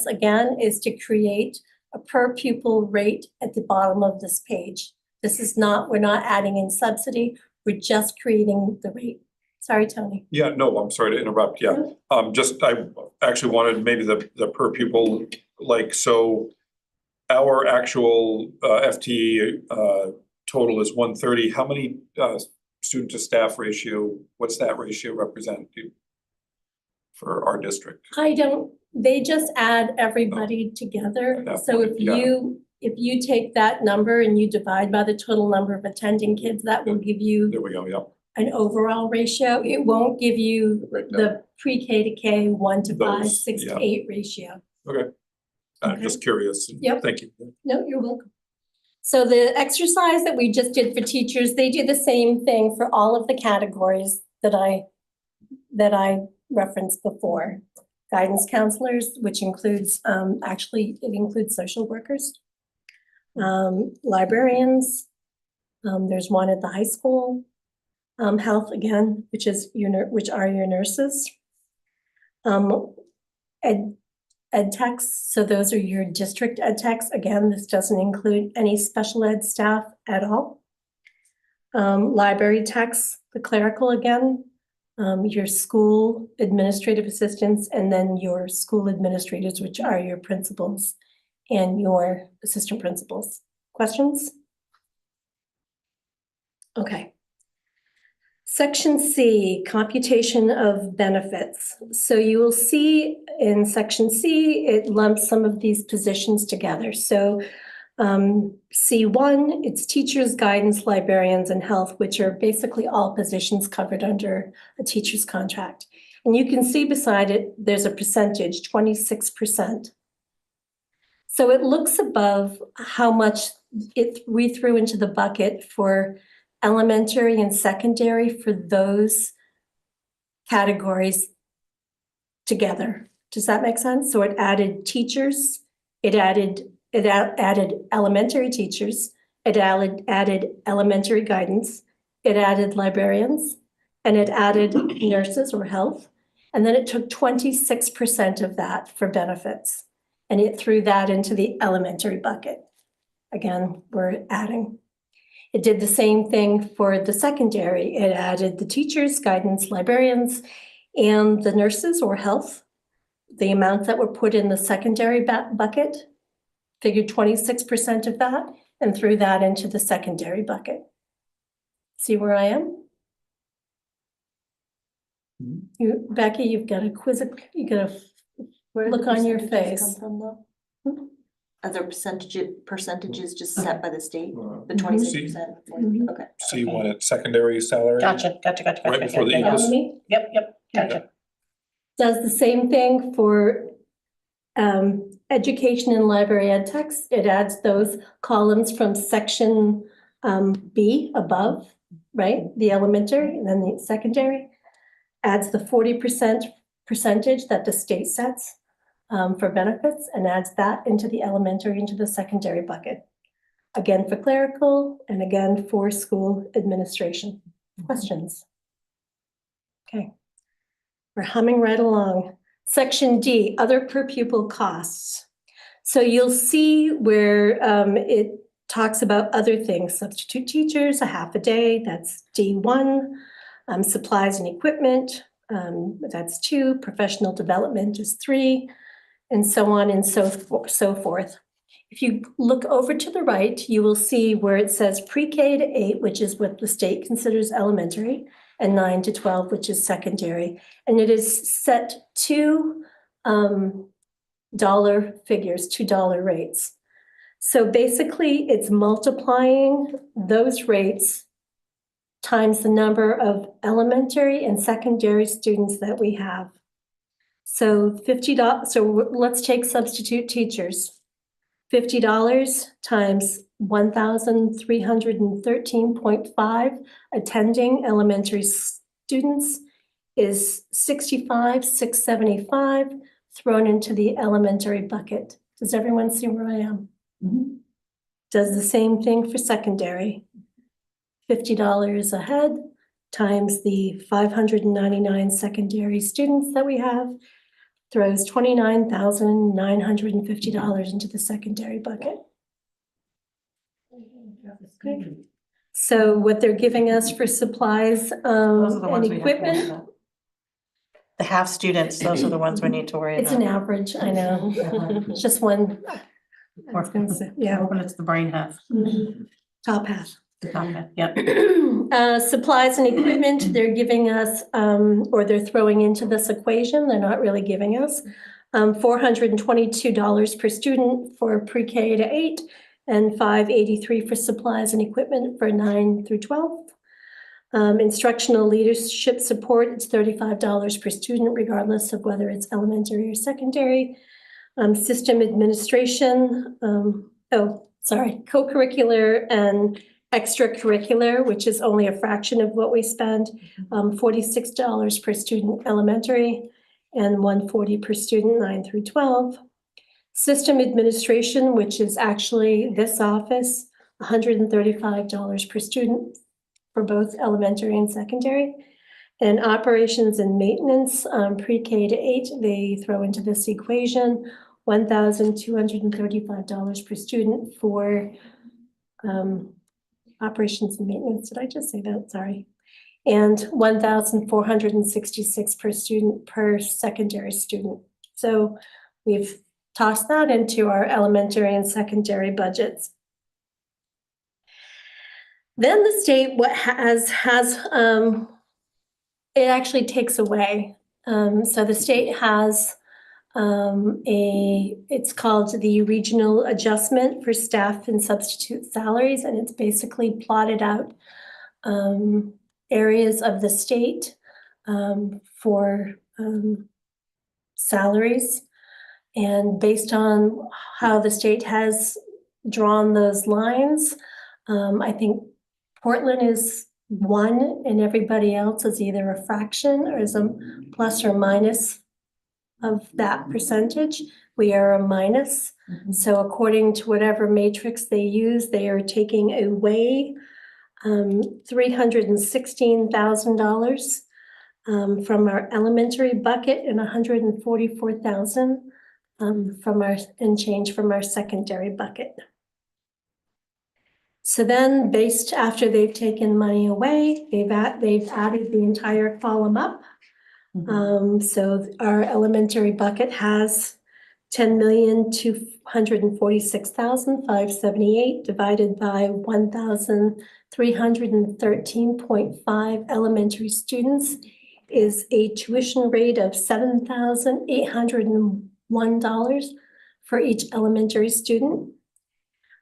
again is to create a per pupil rate at the bottom of this page. We're not adding in subsidy, we're just creating the rate. Sorry, Tony. Yeah, no, I'm sorry to interrupt, yeah. I actually wanted maybe the per pupil, like, so our actual FTE total is 130. How many student to staff ratio, what's that ratio represent for our district? They just add everybody together. At that So point, if you take that number and you divide by the total number of attending kids, that will give you There we go, yeah. an overall ratio. It won't give you the pre-K to K, 1 to 5, Those, 6 yeah. to 8 ratio. Okay. I'm Okay. just curious. Yep. Thank you. No, you're welcome. So the exercise that we just did for teachers, they do the same thing for all of the categories that I referenced before. Guidance counselors, which includes, it includes social workers, librarians, there's one at the high school, health again, which are your nurses, ed techs, so those are your district ed techs. Again, this doesn't include any special ed staff at all. Library techs, the clerical again, your school administrative assistants, and then your school administrators, which are your principals and your assistant principals. Questions? Okay. Section C, computation of benefits. So you will see in section C, it lumps some of these positions together. So C1, it's teachers, guidance, librarians, and health, which are basically all positions covered under a teacher's contract. And you can see beside it, there's a percentage, 26%. So it looks above how much we threw into the bucket for elementary and secondary for those categories together. Does that make sense? So it added teachers, added elementary teachers, it added elementary guidance, it added librarians, and it added nurses or health. And then it took 26% of that for benefits. And it threw that into the elementary bucket. Again, we're adding. It did the same thing for the secondary. It added the teachers, guidance, librarians, and the nurses or health. The amounts that were put in the secondary bucket, figured 26% of that, and threw that into the secondary bucket. See where I am? You, Becky, you've got a you got a Where do look the on your percentages face. come from, though? Hmm? Are there percentages just set by the state, the Mhm. 26%? Mhm. Okay. So you want it secondary salary? Gotcha. Right before the yeah. increase? Me Yep, gotcha. does the same thing for education and library ed text. It adds those columns from section B above, right? The elementary and then the secondary. Adds the 40% percentage that the state sets for benefits and adds that into the elementary, into the secondary bucket. Again, for clerical and again for school administration. Questions? Okay. We're humming right along. Section D, other per pupil costs. So you'll see where it talks about other things, substitute teachers, a half a day, that's D1, supplies and equipment, that's 2, professional development is 3, and so on and so forth. If you look over to the right, you will see where it says pre-K to 8, which is what the state considers elementary, and 9 to 12, which is secondary. And it is set to dollar figures, $2 rates. So basically, it's multiplying those rates times the number of elementary and secondary students that we have. So $50, so let's take substitute teachers. $50 times 1,313.5 attending elementary students is 65,675 thrown into the elementary bucket. Does everyone see where I am? Mhm. Does the same thing for secondary. $50 a head times the 599 secondary students that we have throws $29,950 into the secondary bucket. Okay. So what they're giving us for supplies Those are the and ones we have to worry equipment, about. The half students, those are the ones we need to worry it's an about. average, I know. It's just one. I was gonna say, yeah, Or when it's the brain half, top half. the top half, yep. Supplies and equipment, they're giving us, or they're throwing into this equation, they're not really giving us. $422 per student for pre-K to 8, and $583 for supplies and equipment for 9 through 12. Instructional leadership support, it's $35 per student, regardless of whether it's elementary or secondary. System administration, co-curricular and extracurricular, which is only a fraction of what we spend, $46 per student elementary and $140 per student 9 through 12. System administration, which is actually this office, $135 per student for both elementary and secondary. And operations and maintenance, pre-K to 8, they throw into this equation, $1,235 per student for operations and maintenance. Did I just say that? Sorry. And $1,466 per student per secondary student. So we've tossed that into our elementary and secondary budgets. Then the state it actually takes away. So the state has it's called the regional adjustment for staff and substitute salaries, and it's basically plotted out areas of the state for salaries. And based on how the state has drawn those lines, I think Portland is 1 and everybody else is either a fraction or is a plus or minus of that percentage. We are a minus. So according to whatever matrix they use, they are taking away $316,000 from our elementary bucket and $144,000 from our, and change from our secondary bucket. So then after they've taken money away, they've added the entire column up. So our elementary bucket has 10,246,578 divided by 1,313.5 elementary students is a tuition rate of $7,801 for each elementary student.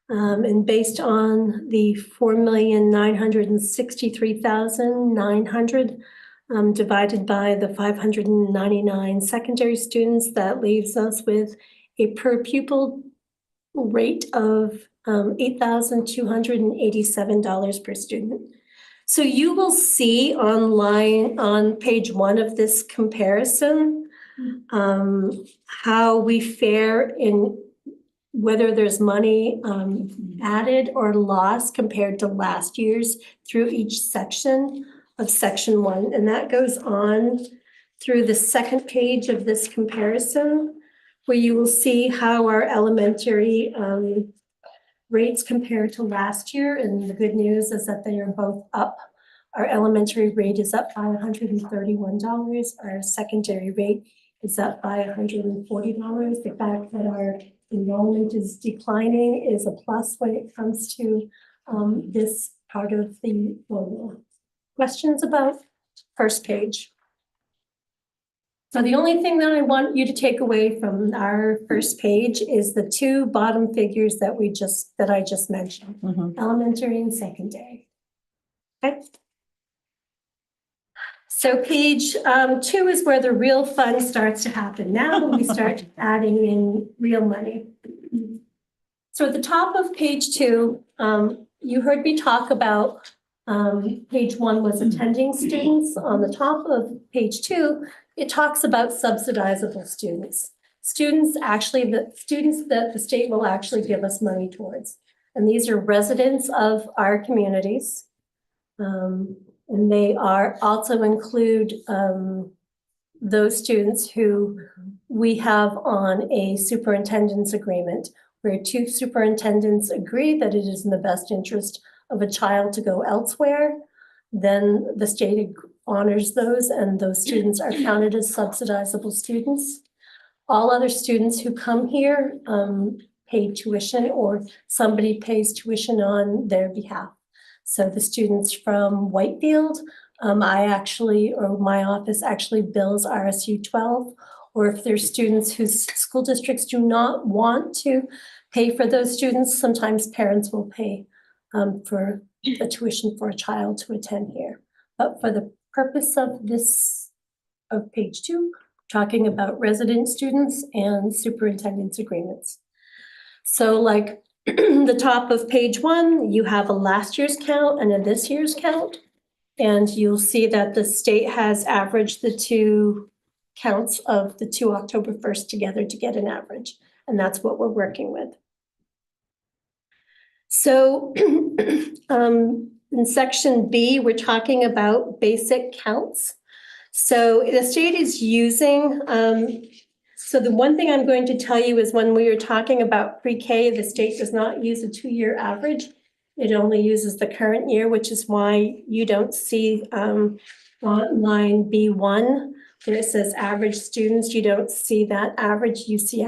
And based on the 4,963,900 divided by the 599 secondary students, that leaves us with a per pupil rate of $8,287 per student. So you will see online on page 1 of this comparison how we fare in whether there's money added or lost compared to last year's through each section of section 1. And that goes on through the second page of this comparison, where you will see how our elementary rates compare to last year. And the good news is that they are both up. Our elementary rate is up by $131. Our secondary rate is up by $140. The fact that our enrollment is declining is a plus when it comes to this part of the formula. Questions about first page? So the only thing that I want you to take away from our first page is the 2 bottom figures that I just mentioned, elementary and secondary. Okay. So page 2 is where the real fun starts to happen. Now we start adding in real money. So at the top of page 2, you heard me talk about page 1 was attending students. On the top of page 2, it talks about subsidizable students. Students that the state will actually give us money towards. And these are residents of our communities. And they are also include those students who we have on a superintendent's agreement, where 2 superintendents agree that it is in the best interest of a child to go elsewhere. Then the state honors those, and those students are counted as subsidizable students. All other students who come here pay tuition, or somebody pays tuition on their behalf. So the students from Whitefield, my office actually bills RSU 12, or if there's students whose school districts do not want to pay for those students, sometimes parents will pay for a tuition for a child to attend here. But for the purpose of page 2, talking about resident students and superintendent's agreements. So like the top of page 1, you have a last year's count and a this year's count. And you'll see that the state has averaged the 2 counts of the 2 October 1st together to get an average. And that's what we're working with. So in section B, we're talking about basic counts. So the state is using, so the one thing I'm going to tell you is when we are talking about pre-K, the state does not use a 2-year average. It only uses the current year, which is why you don't see on line B1 where it says average students, you don't see that average, you see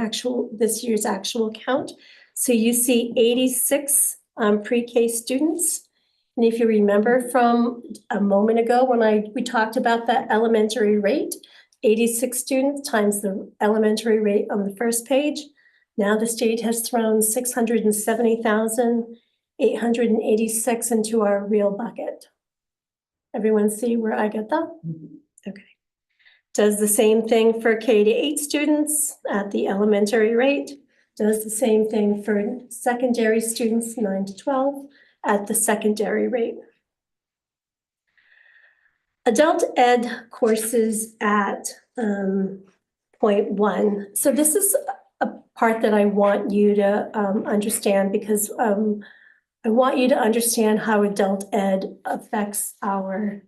this year's actual count. So you see 86 pre-K students. And if you remember from a moment ago when we talked about that elementary rate, 86 students times the elementary rate on the first page. Now the state has thrown 670,886 into our real bucket. Everyone see where I get that? Okay. Does the same thing for K to 8 students at the elementary rate. Does the same thing for secondary students 9 to 12 at the secondary rate. Adult ed courses at 8.1. So this is a part that I want you to understand because I want you to understand how adult ed affects our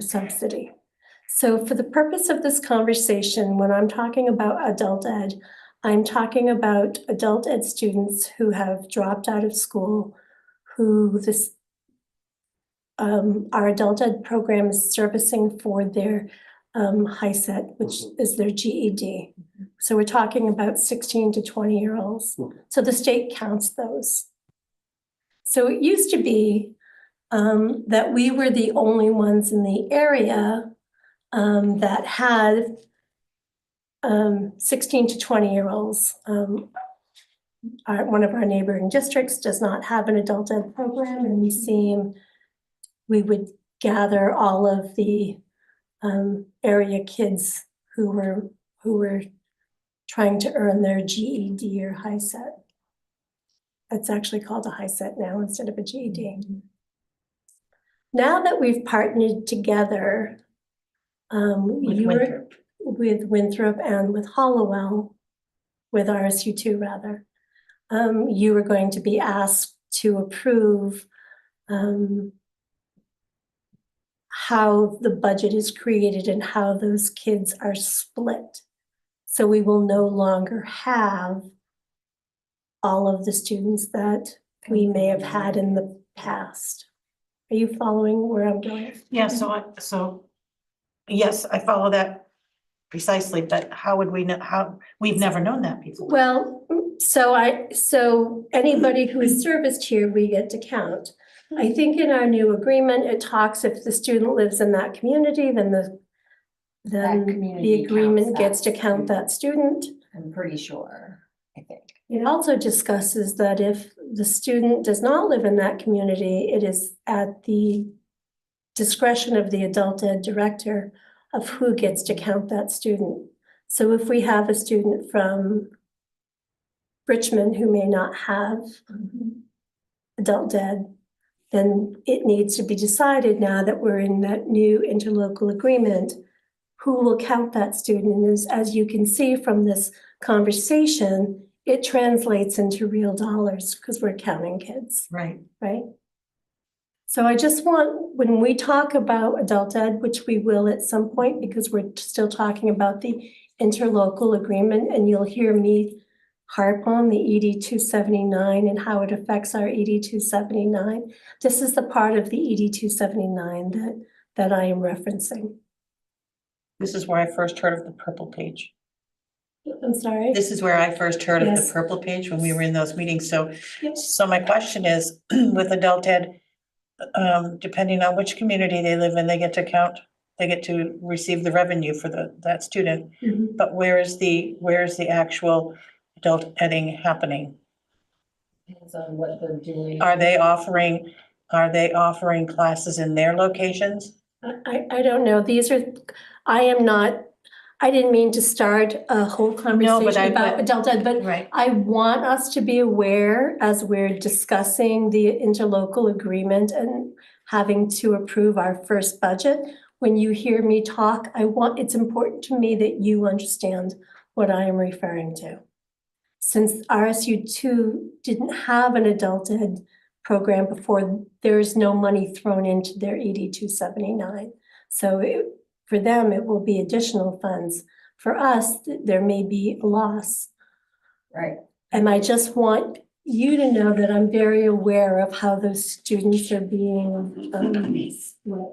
subsidy. So for the purpose of this conversation, when I'm talking about adult ed, I'm talking about adult ed students who have dropped out of school, who our adult ed program is servicing for their HiSET, which is their GED. So we're talking about 16 to 20-year-olds. So the state counts those. So it used to be that we were the only ones in the area that had 16 to 20-year-olds. One of our neighboring districts does not have an adult ed program, and we would gather all of the area kids who were trying to earn their GED or HiSET. It's actually called a HiSET now instead of a GED. Now that we've partnered together with Winthrop and with Hollowell, with RSU2 rather, you are going to be asked to approve how the budget is created and how those kids are split. So we will no longer have all of the students that we may have had in the past. Are you following where I'm going? Yeah, so, yes, I follow that precisely, but how would we know, we've never known that before. Well, so anybody who is serviced here, we get to count. I think in our new agreement, it talks if the student lives in that community, then the community agreement counts gets to that count that student. I'm pretty sure, I think. It also discusses that if the student does not live in that community, it is at the discretion of the adult ed director of who gets to count that student. So if we have a student from Richmond who may not have adult ed, then it needs to be decided now that we're in that new interlocal agreement, who will count that student. And as you can see from this conversation, it translates into real dollars because we're counting kids, Right. right? So I just want, when we talk about adult ed, which we will at some point because we're still talking about the interlocal agreement, and you'll hear me harp on the ED 279 and how it affects our ED 279. This is the part of the ED 279 that I am referencing. This is where I first heard of the purple page. I'm sorry? This is where I first heard of the Yes. purple page when we were in those meetings. So, Yep. so my question is, with adult ed, depending on which community they live in, they get to receive the revenue for that student. Mhm. But where is the actual adult edding happening? Depends on what they're doing. Are they offering classes in their locations? I don't know. I didn't mean to start a whole conversation about adult ed, but Right. I want us to be aware as we're discussing the interlocal agreement and having to approve our first budget. When you hear me talk, it's important to me that you understand what I am referring to. Since RSU2 didn't have an adult ed program before, there's no money thrown into their ED 279. So for them, it will be additional funds. For us, there may be a loss. Right. And I just want you to know that I'm very aware of how those students are being split.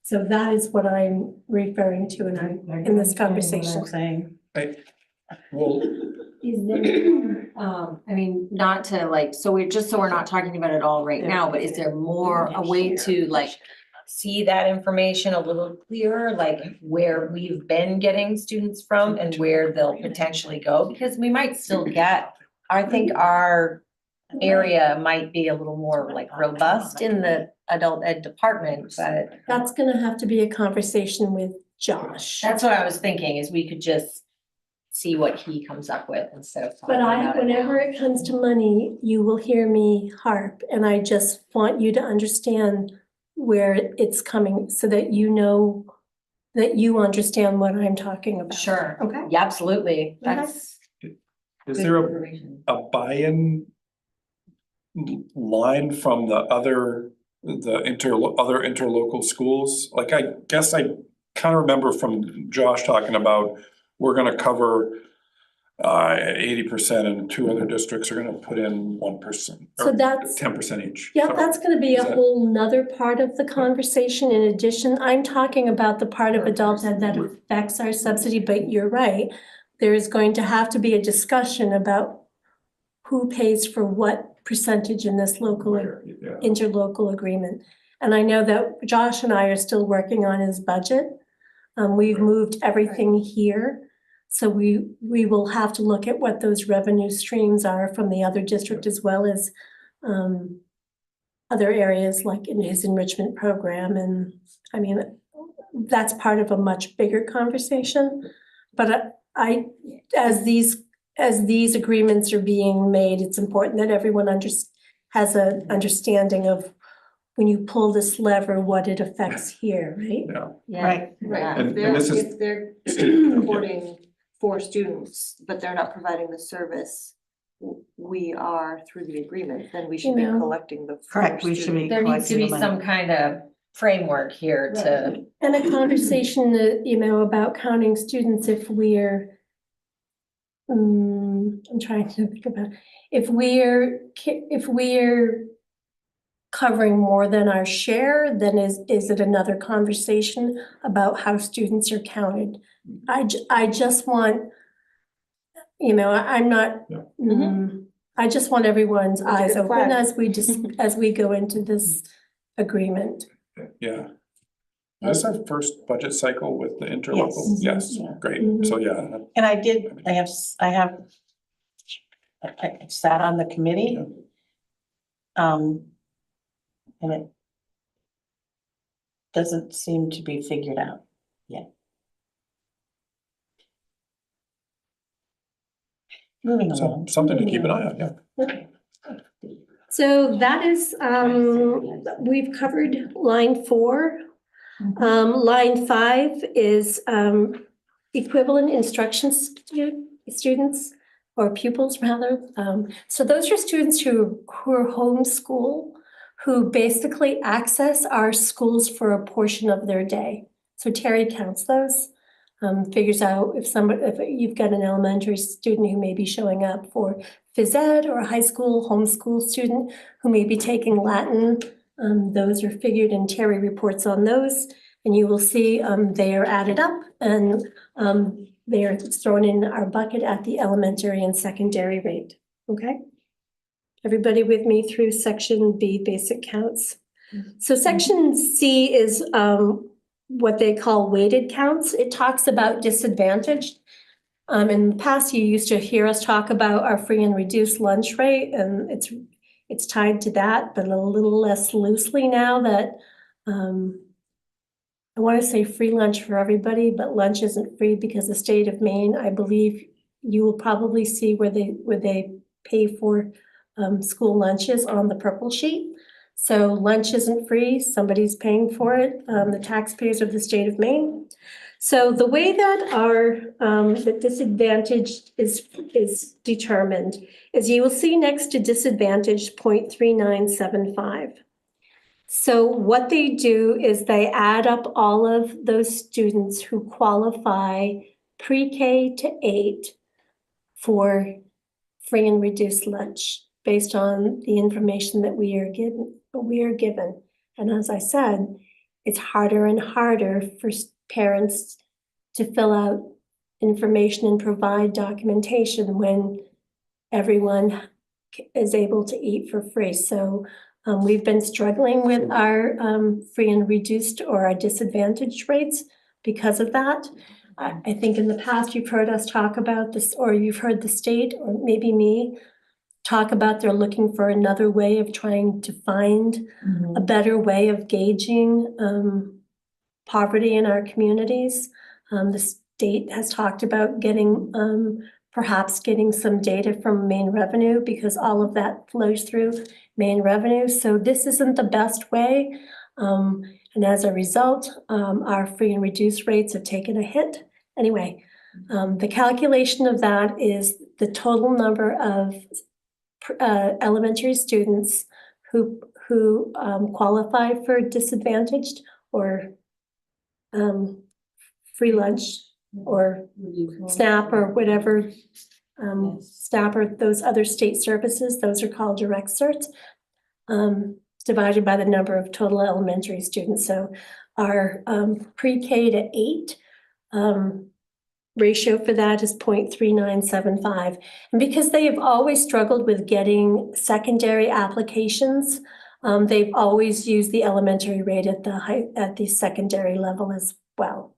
So that is what I'm referring to in this conversation. Saying. Well, Is there, I mean, not to like, so we're not talking about it all right now, but is there a way to like see that information a little clearer, like where we've been getting students from and where they'll potentially go? Because we might still I think our area might be a little more like robust in the adult ed department, but That's gonna have to be a conversation with Josh. that's what I was thinking, is we could just see what he comes up with instead of talking But about it whenever now. it comes to money, you will hear me harp, and I just want you to understand where it's coming so that you know that you understand what I'm talking about. Sure. Okay. Yeah, absolutely. That's Is good there information. a buy-in line from the other interlocal schools? Like, I guess I kind of remember from Josh talking about, we're gonna cover 80% and two other districts are gonna put in 1%. So that's- 10% each. Yeah, So- that's gonna be Is a that- whole nother part of the conversation. In addition, I'm talking about the part of adult ed that affects our subsidy, but you're right. There is going to have to be a discussion about who pays for what percentage in this local, Yeah. interlocal agreement. And I know that Josh and I are still working on his budget. We've moved everything here. So we will have to look at what those revenue streams are from the other district as well as other areas like in his enrichment program. And I mean, that's part of a much bigger conversation. But as these agreements are being made, it's important that everyone has an understanding of when you pull this lever, what it affects here, right? Yeah. Yeah. Right. Yeah. And this is- If they're supporting 4 students, but they're not providing the service we are through the agreement, then we should be You know. collecting the. 4 Correct, we should be students. There needs to be collecting the money. some kind of framework here to, And a conversation that, about counting students if we're, I'm trying to think about, if we're covering more than our share, then is it another conversation about how students are counted? I just want, I'm not, Yeah. I just want everyone's That's a eyes good open flag. as as we go into this agreement. Yeah. This is our first budget cycle with the interlocal? Yes. Yes, Yeah. great. Mhm. So, yeah, And I sat on the committee. And it doesn't seem to be figured out yet. Moving so along. something to keep an eye on, yeah. So that is, we've covered line 4. Line 5 is equivalent instruction students or pupils rather. So those are students who are homeschool, who basically access our schools for a portion of their day. So Terry counts those, figures out if you've got an elementary student who may be showing up for phys ed or a high school homeschool student who may be taking Latin. Those are figured and Terry reports on those. And you will see they are added up and they are thrown in our bucket at the elementary and secondary rate, okay? Everybody with me through section B, basic counts. So section C is what they call weighted counts. It talks about disadvantaged. In the past, you used to hear us talk about our free and reduced lunch rate, and it's tied to that, but a little less loosely now that I want to say free lunch for everybody, but lunch isn't free because the state of Maine, I believe you will probably see where they pay for school lunches on the purple sheet. So lunch isn't free, somebody's paying for it, the taxpayers of the state of Maine. So the way that our the disadvantage is determined is you will see next to disadvantage 0.3975. So what they do is they add up all of those students who qualify pre-K to 8 for free and reduced lunch based on the information that we are given. And as I said, it's harder and harder for parents to fill out information and provide documentation when everyone is able to eat for free. So we've been struggling with our free and reduced or our disadvantaged rates because of that. I think in the past you've heard us talk about this, or you've heard the state, or maybe me, talk about they're looking for another way of trying to find a better way of gauging poverty in our communities. The state has talked about getting perhaps getting some data from Maine revenue because all of that flows through Maine revenue. So this isn't the best way. And as a result, our free and reduced rates have taken a hit. Anyway, the calculation of that is the total number of elementary students who qualify for disadvantaged or free lunch or SNAP or whatever, SNAP or those other state services, those are called direct certs, divided by the number of total elementary students. So our pre-K to 8 ratio for that is 0.3975. And because they have always struggled with getting secondary applications, they've always used the elementary rate at the secondary level as well.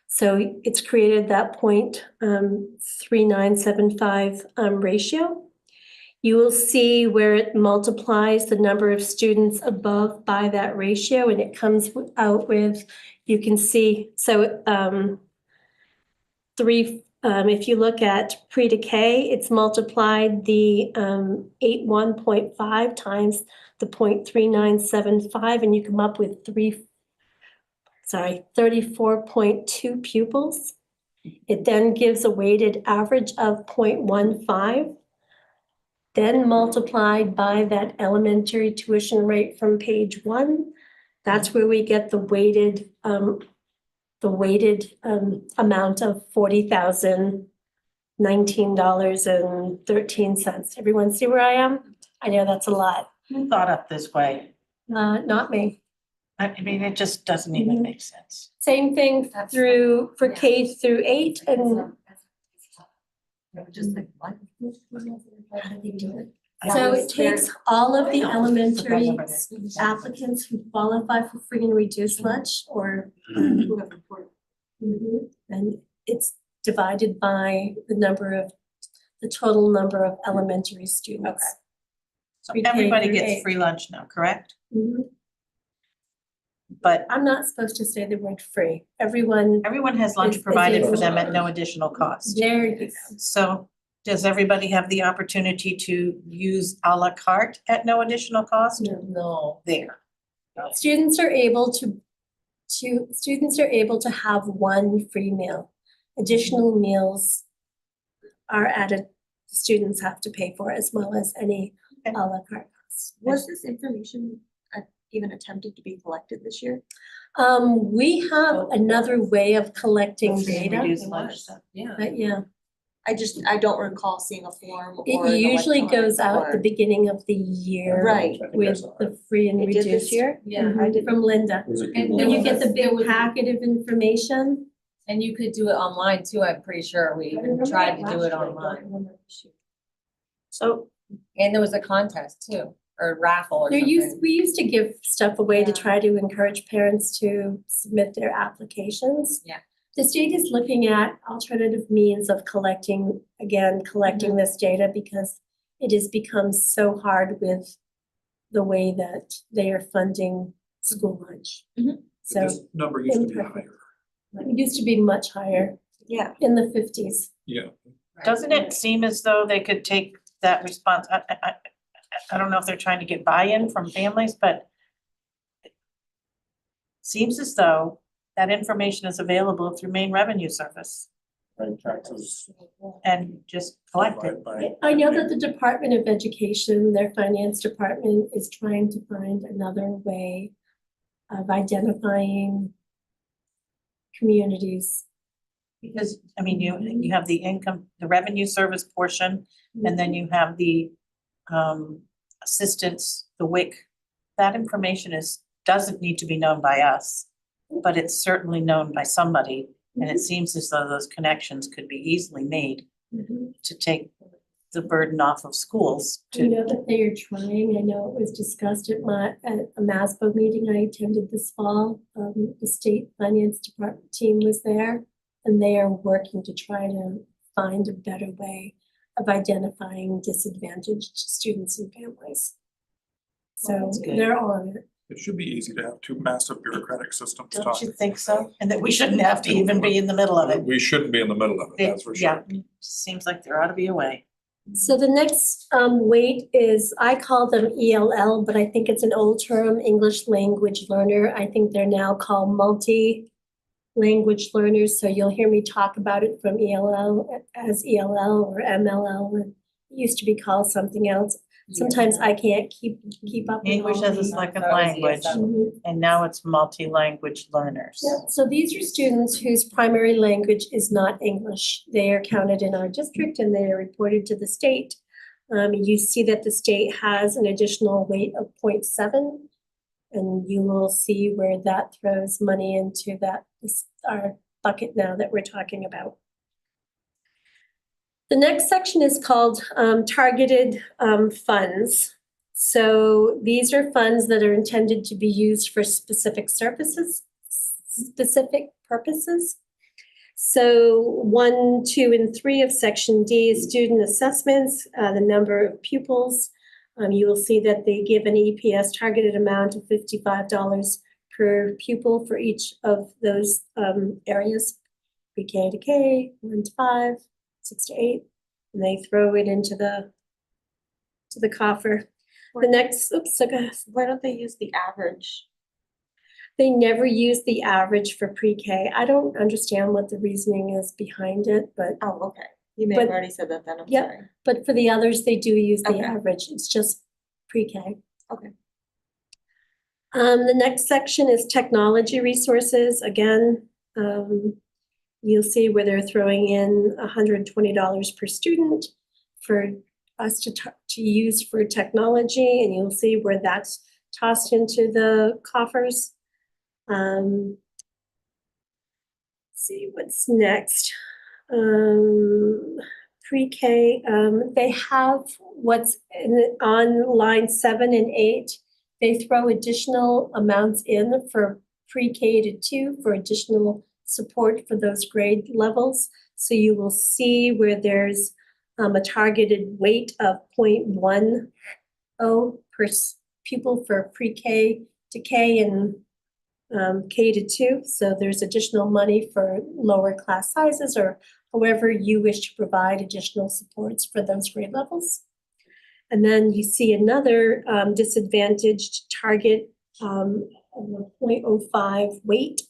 So it's created that 0.3975 ratio. You will see where it multiplies the number of students above by that ratio, and it comes out with, you can see, so if you look at pre to K, it's multiplied the 81.5 times the 0.3975, and you come up with 34.2 pupils. It then gives a weighted average of 0.15, then multiplied by that elementary tuition rate from page 1. That's where we get the weighted amount of $40,019.13. Everyone see where I am? I know that's a lot. Who thought up this way? Not me. I mean, it just doesn't even make sense. Same thing for K through 8 and Just like, what? how do they do it? So it takes all of the elementary applicants who qualify for free and reduced lunch or Who have reported. and it's divided by the total number of elementary students. So Pre-K everybody through gets 8. free lunch now, correct? Mhm. But I'm not supposed to say the word free. Everyone, everyone has lunch Is provided for able- them at no additional cost. there you go. So does everybody have the opportunity to use à la carte at no additional cost? No. There. Students are able to have one free meal. Additional meals are added, students have to pay for as well as any à Okay. la carte costs. Was this information even attempted to be collected this year? We have another way of collecting Free and data, reduced lunch stuff. Yeah. but yeah, I don't recall seeing a form or it an usually goes electronic out at the or- beginning of the year. Right. With the free and It did this reduced. year? Yeah. I didn't. From Linda. And And you there get the was- there big was- packet of information. And you could do it online too, I'm pretty sure. We even tried to do it online. So And there was a contest too, or raffle or something. We used to give stuff away to try to encourage parents to submit their applications. Yeah. The state is looking at alternative means of collecting this data because it has become so hard with the way that they are funding school lunch. Mhm. So This number used to be imperfect. higher. It used to be much higher, Yeah, in the 50s. Yeah. doesn't it seem as though they could take that response, I don't know if they're trying to get buy-in from families, but it seems as though that information is available through main revenue service Right, taxes. and just collect it. by- I know that the Department of Education, their finance department is trying to find another way of identifying communities. Because, I mean, you have the income, the revenue service portion, and then you have the assistance, the WIC. That information doesn't need to be known by us, but it's certainly known by somebody. And it seems as though those connections could be easily made Mhm. to take the burden off of schools I to, know that they are trying, I know it was discussed at a MASBO meeting I attended this fall. The state finance department team was there, and they are working to try to find a better way of identifying disadvantaged students and families. Well, So that's good. they're on it. It should be easy to have two massive bureaucratic systems don't talk. you think so? And that we shouldn't have to even be in the middle of it. We shouldn't be in the middle of it, that's for sure. Yeah, seems like there ought to be a way. So the next weight is, I call them ELL, but I think it's an old term, English language learner. I think they're now called multi-language learners. So you'll hear me talk about it from ELL as ELL or MLL. It used to be called something else. Sometimes I can't keep up. with English all as a the- second That was language, ESL. Mhm. and now it's multi-language learners. Yeah, so these are students whose primary language is not English. They are counted in our district and they are reported to the state. You see that the state has an additional weight of 0.7, and you will see where that throws money into our bucket now that we're talking about. The next section is called targeted funds. So these are funds that are intended to be used for specific purposes. So 1, 2, and 3 of section D is student assessments, the number of pupils. You will see that they give an EPS targeted amount of $55 per pupil for each of those areas, pre-K to K, 1 to 5, 6 to 8, and they throw it into the coffer. The next, Why don't they use the average? they never use the average for pre-K. I don't understand what the reasoning is behind it, but Oh, okay. You may have But- already said that then, I'm Yep. sorry. for the others, they do use the Okay. average. It's just pre-K. Okay. The next section is technology resources. Again, you'll see where they're throwing in $120 per student for us to use for technology, and you'll see where that's tossed into the coffers. See what's next. Pre-K, they have what's on line 7 and 8. They throw additional amounts in for pre-K to 2 for additional support for those grade levels. So you will see where there's a targeted weight of 0.10 per pupil for pre-K to K and K to 2. So there's additional money for lower class sizes or however you wish to provide additional supports for those grade levels. And then you see another disadvantaged target of a 0.05 weight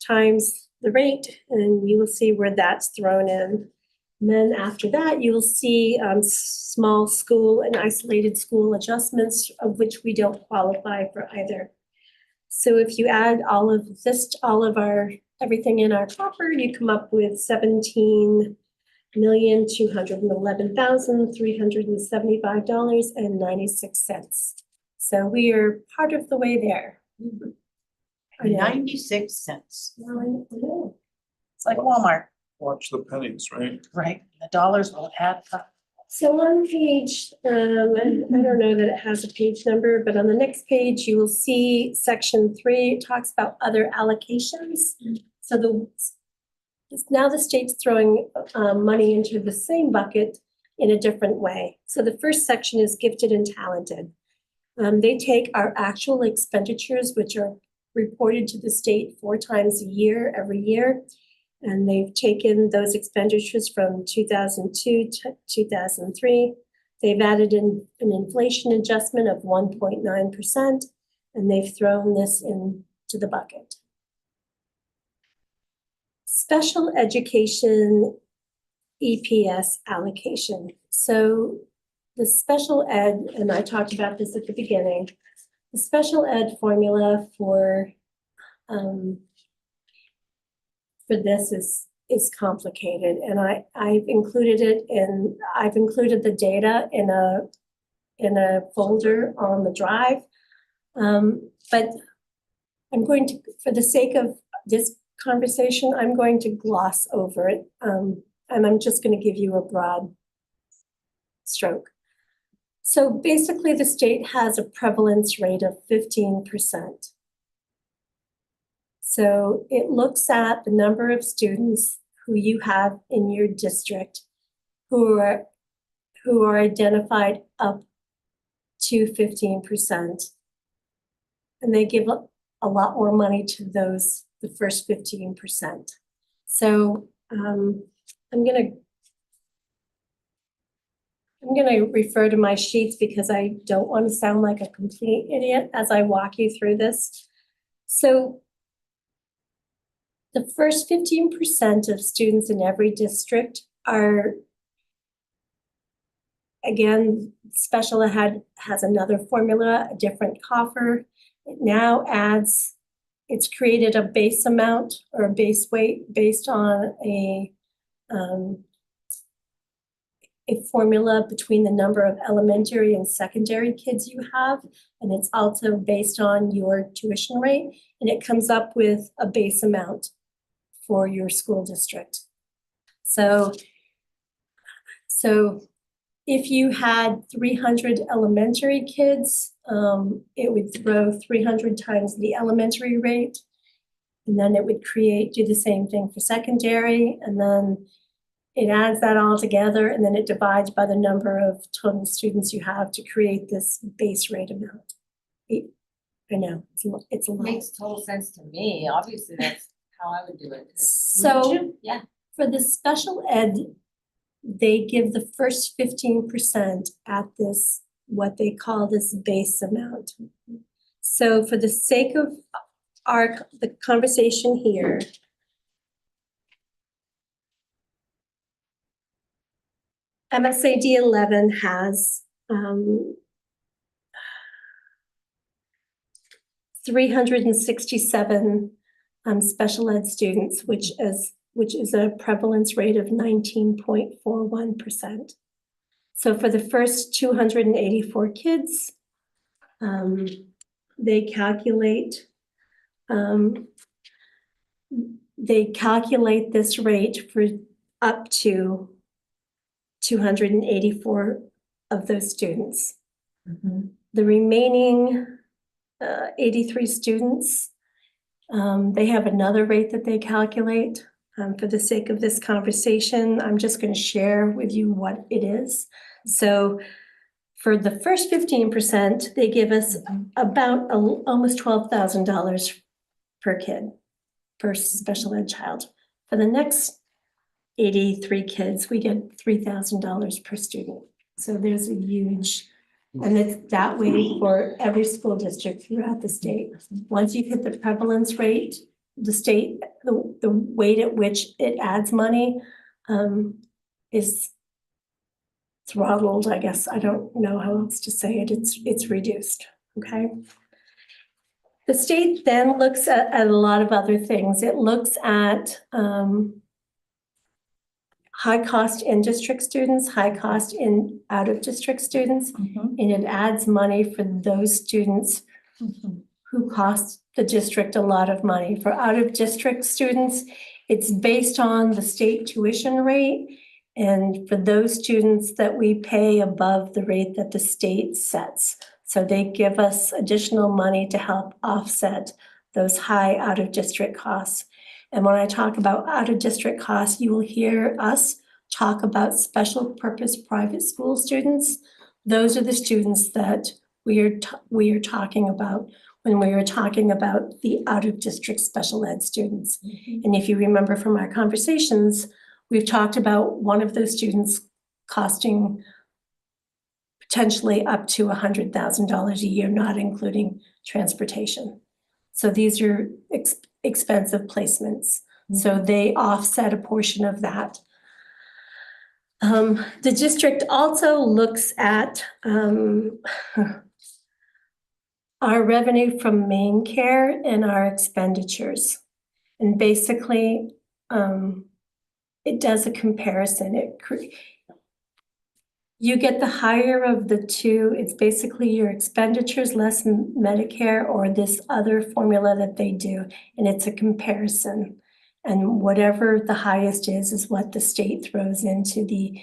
times the rate, and you will see where that's thrown in. And then after that, you will see small school and isolated school adjustments, of which we don't qualify for either. So if you add all of everything in our coffer, you come up with $17,211,375.96. So we are part of the way there. I know. 96 cents. Well, I know. It's like Walmart, Watch the pennies, right? right? The dollars will add up. So on page, I don't know that it has a page number, but on the next page, you will see section 3, it talks about other allocations. So now the state's throwing money into the same bucket in a different way. So the first section is gifted and talented. They take our actual expenditures, which are reported to the state 4 times a year, every year. And they've taken those expenditures from 2002 to 2003. They've added in an inflation adjustment of 1.9%, and they've thrown this into the bucket. Special education EPS allocation. So the special ed, and I talked about this at the beginning, the special ed formula for this is complicated, and I've included the data in a folder on the drive. But I'm going to, for the sake of this conversation, I'm going to gloss over it. And I'm just going to give you a broad stroke. So basically, the state has a prevalence rate of 15%. So it looks at the number of students who you have in your district who are identified up to 15%. And they give a lot more money to those, the first 15%. So I'm gonna I'm gonna refer to my sheets because I don't want to sound like a complete idiot as I walk you through this. So the first 15% of students in every district are, again, special ed has another formula, a different coffer. It now adds, it's created a base amount or a base weight based on a formula between the number of elementary and secondary kids you have, and it's also based on your tuition rate, and it comes up with a base amount for your school district. So if you had 300 elementary kids, it would throw 300 times the elementary rate, and then it would do the same thing for secondary, and then it adds that all together, and then it divides by the number of total students you have to create this base rate amount. I know, it's a lot. Makes total sense to me. Obviously, that's how I would do it. So Yeah. for the special ed, they give the first 15% at this, what they call this base amount. So for the sake of the conversation here, MSAD11 has 367 special ed students, which is a prevalence rate of 19.41%. So for the first 284 kids, they calculate this rate for up to 284 of those students. The remaining 83 students, they have another rate that they calculate. For the sake of this conversation, I'm just going to share with you what it is. So for the first 15%, they give us about almost $12,000 per kid, per special ed child. For the next 83 kids, we get $3,000 per student. So there's a huge, and it's that way for every school district throughout the state. Once you hit the prevalence rate, the state, the weight at which it adds money is throttled, I guess. I don't know how else to say it. It's reduced, okay? The state then looks at a lot of other things. It looks at high cost in district students, high cost in out of district students, and it adds money for those students who cost the district a lot of money. For out of district students, it's based on the state tuition rate, and for those students that we pay above the rate that the state sets. So they give us additional money to help offset those high out of district costs. And when I talk about out of district costs, you will hear us talk about special purpose private school students. Those are the students that we are talking about when we are talking about the out of district special ed students. And if you remember from our conversations, we've talked about one of those students costing potentially up to $100,000 a year, not including transportation. So these are expensive placements. So they offset a portion of that. The district also looks at our revenue from main care and our expenditures. And basically, it does a comparison. You get the higher of the two. It's basically your expenditures less Medicare or this other formula that they do, and it's a comparison. And whatever the highest is what the state throws into the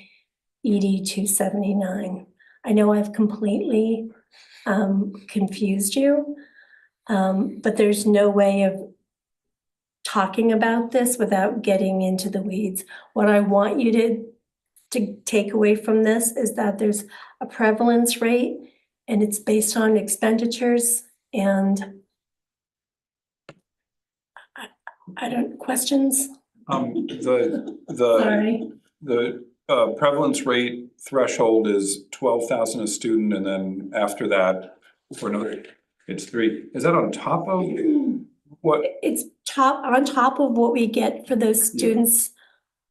ED 279. I know I've completely confused you, but there's no way of talking about this without getting into the weeds. What I want you to take away from this is that there's a prevalence rate and it's based on expenditures, and I don't, questions? The Sorry. prevalence rate threshold is 12,000 a student, and then after that, for another, it's 3. Is that on top of what, It's on top of what we get for those students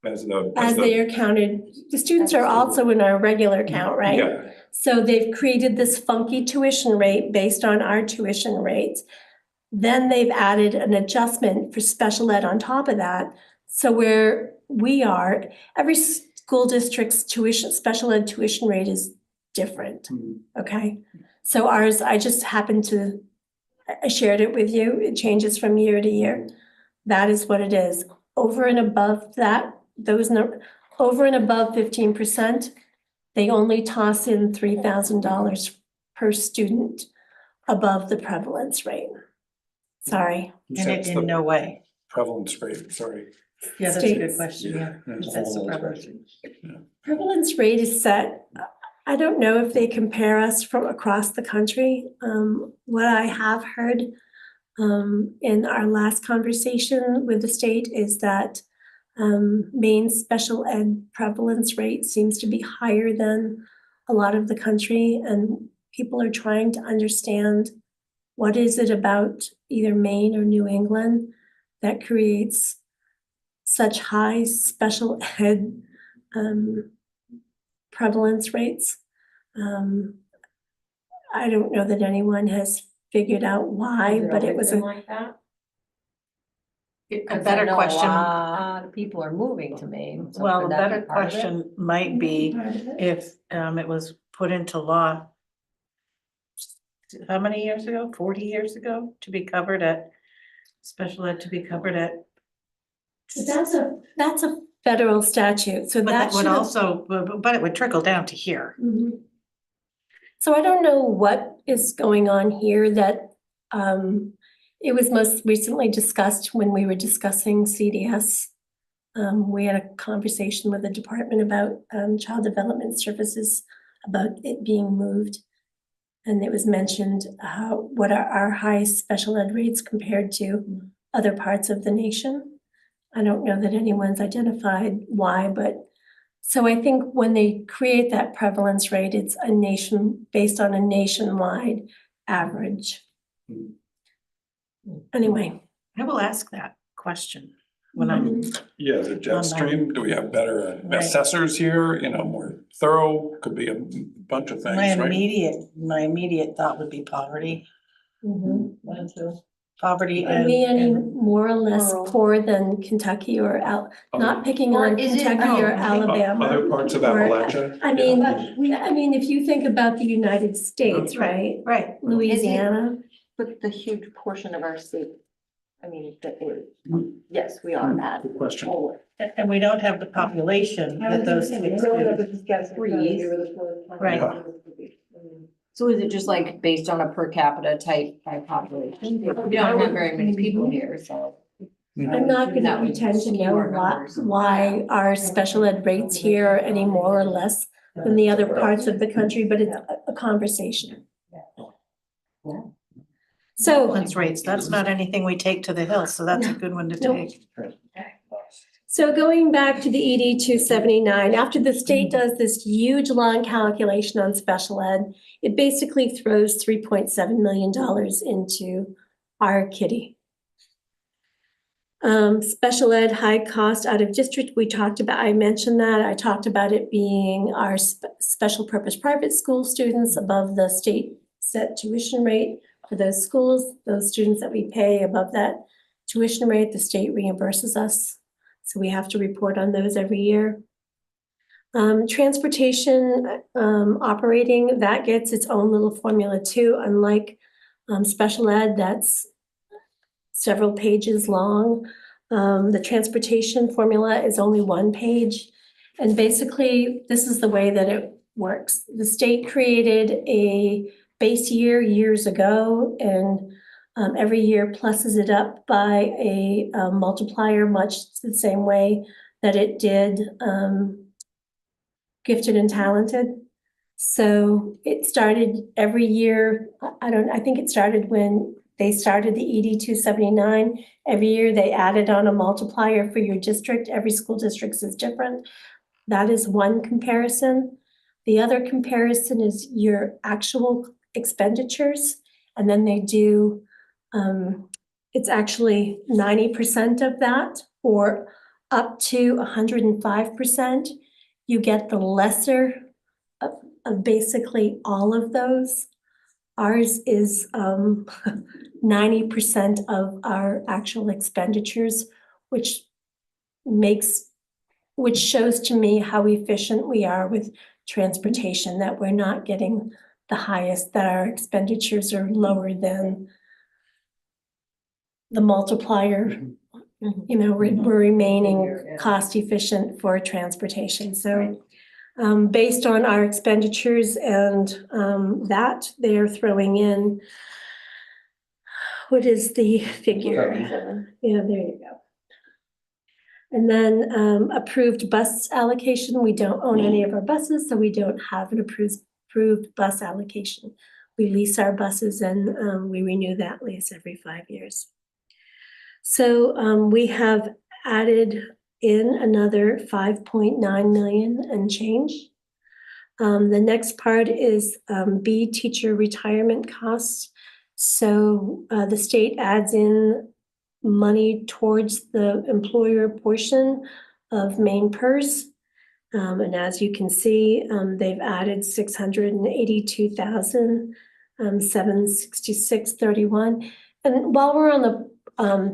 as as they are counted. The students are also in our regular count, right? Yeah, So they've created this funky tuition rate based on our tuition rates. Then they've added an adjustment for special ed on top of that. So where we are, every school district's tuition, special ed tuition rate is different, okay? So ours, I just happened to, I shared it with you, it changes from year to year. That is what it is. Over and above that, over and above 15%, they only toss in $3,000 per student above the prevalence rate. Sorry. And it in no way. prevalence rate, sorry. Yeah, that's a good States. question, yeah. That's the prevalence. Prevalence rate is set, I don't know if they compare us from across the country. What I have heard in our last conversation with the state is that Maine special ed prevalence rate seems to be higher than a lot of the country, and people are trying to understand what is it about either Maine or New England that creates such high special ed prevalence rates. I don't know that anyone has figured out why, but it was like that. A better question, A lot of people are moving to Maine. so well, a could that be better part of it? question might be if it was put into law how many years ago? 40 years ago, to be covered at, special ed to be covered at. That's a federal statute, so But that that would should have. also, but it would trickle down to here. Mhm. So I don't know what is going on here that, it was most recently discussed when we were discussing CDS. We had a conversation with the department about, child development services, about it being moved. And it was mentioned, what are our highest special ed rates compared to other parts of the nation. I don't know that anyone's identified why, but so I think when they create that prevalence rate, it's based on a nationwide average. Anyway. I will ask that question when I'm, Yeah, the jet stream, do we have better Right. assessors here, more thorough, could be a bunch of things, my right? immediate thought would be poverty. Poverty Are we any and more or less rural. poor than Kentucky or not picking Or on is it- Kentucky or no, Alabama? Other parts of or- Appalachia? I mean, if you think about the United States, right? right. Louisiana, But the huge portion of our state, I mean, that is, yes, we are at. Good question. Forward. And we don't have the population that those states do. Right. Yeah. So is it just like based on a per capita type by population? We don't have very many people here, so. I'm not That gonna would pretend to skew know our numbers. why our special ed rates here are any more or less than the other parts of the country, but it's a conversation. So. Prevalence rates, that's not anything we take to the hill, so that's a good one to Nope. take. So going back to the ED 279, after the state does this huge long calculation on special ed, it basically throws $3.7 million into our kitty. Special ed high cost out of district, I mentioned that, I talked about it being our special purpose private school students above the state set tuition rate for those schools, those students that we pay above that tuition rate, the state reimburses us. So we have to report on those every year. Transportation operating, that gets its own little formula too, unlike special ed, that's several pages long. The transportation formula is only 1 page. And basically, this is the way that it works. The state created a base year years ago, and every year pluses it up by a multiplier, much the same way that it did gifted and talented. So it started every year, I think it started when they started the ED 279. Every year they added on a multiplier for your district. Every school district is different. That is one comparison. The other comparison is your actual expenditures, and then they do, it's actually 90% of that, or up to 105%. You get the lesser of basically all of those. Ours is 90% of our actual expenditures, which shows to me how efficient we are with transportation, that we're not getting the highest, that our expenditures are lower than the multiplier. You know, we're remaining cost efficient for transportation, so. Based on our expenditures and that, they're throwing in, what is the figure? Yeah, there you go. And then approved bus allocation, we don't own any of our buses, so we don't have an approved bus allocation. We lease our buses and we renew that lease every 5 years. So we have added in another 5.9 million and change. The next part is B, teacher retirement costs. So the state adds in money towards the employer portion of main PERS. And as you can see, they've added 682,766.31. And while we're on the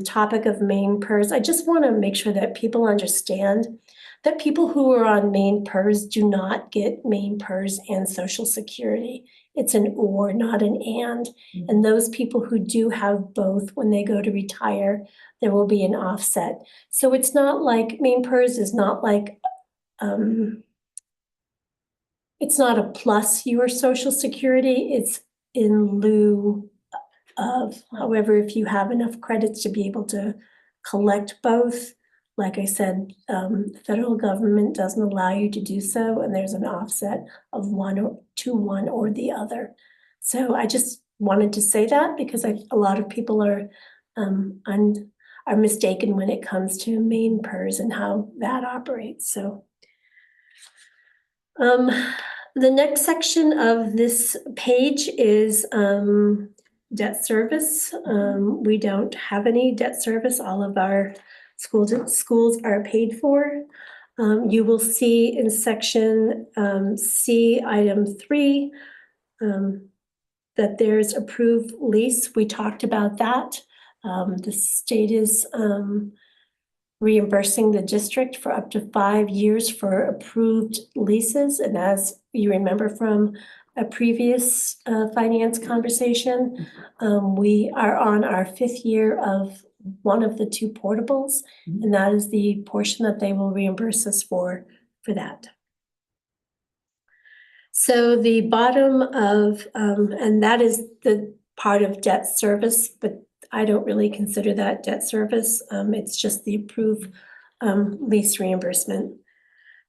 topic of main PERS, I just want to make sure that people understand that people who are on main PERS do not get main PERS and Social Security. It's an or, not an and. And those people who do have both, when they go to retire, there will be an offset. So it's not like, main PERS is not like, it's not a plus your Social Security, it's in lieu of. However, if you have enough credits to be able to collect both, like I said, the federal government doesn't allow you to do so, and there's an offset of one or the other. So I just wanted to say that because a lot of people are mistaken when it comes to main PERS and how that operates. So the next section of this page is debt service. We don't have any debt service. All of our schools are paid for. You will see in section C, item 3, that there's approved lease. We talked about that. The state is reimbursing the district for up to 5 years for approved leases. And as you remember from a previous finance conversation, we are on our 5th year of one of the 2 portables, and that is the portion that they will reimburse us for that. So the bottom of, and that is the part of debt service, but I don't really consider that debt service. It's just the approved lease reimbursement.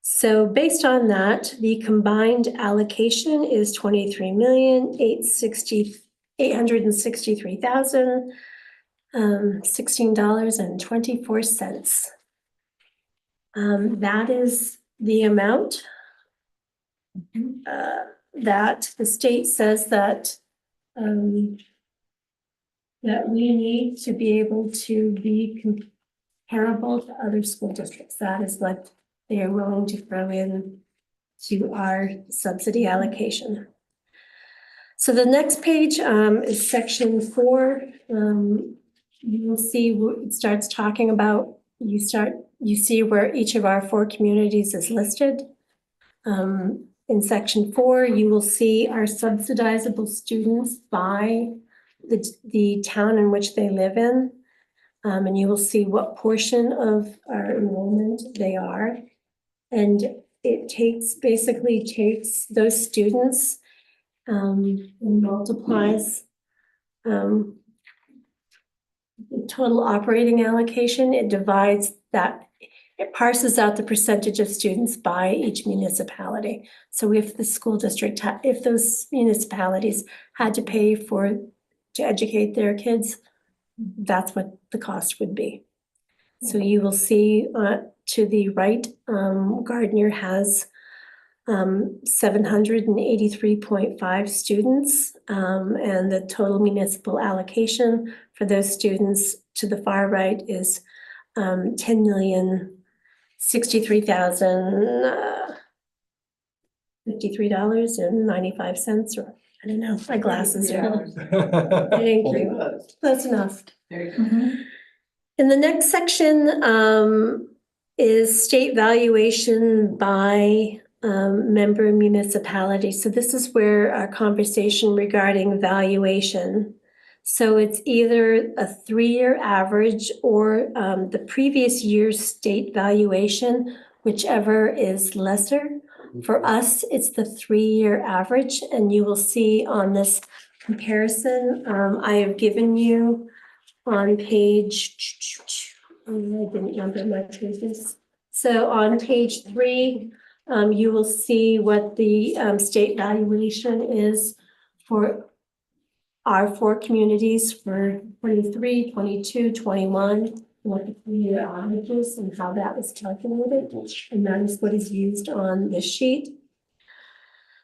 So based on that, the combined allocation is $23,863,016.24. That is the amount that the state says that that we need to be able to be comparable to other school districts. That is what they are willing to throw in to our subsidy allocation. So the next page is section 4. You will see it starts talking about, you see where each of our 4 communities is listed. In section 4, you will see our subsidizable students by the town in which they live in. And you will see what portion of our enrollment they are. And it basically takes those students and multiplies the total operating allocation. It divides that, it parses out the percentage of students by each municipality. So if the school district, if those municipalities had to pay to educate their kids, that's what the cost would be. So you will see to the right, Gardner has 783.5 students. And the total municipal allocation for those students to the far right is 10,063,000 $53.95, or I don't know, my glasses are. I didn't get close enough. And the next section is state valuation by member municipality. So this is where our conversation regarding valuation. So it's either a 3-year average or the previous year's state valuation, whichever is lesser. For us, it's the 3-year average, and you will see on this comparison, I have given you on page, I didn't number my pages. So on page 3, you will see what the state valuation is for our 4 communities for 23, 22, 21, what the 3-year averages and how that was calculated. And that is what is used on this sheet.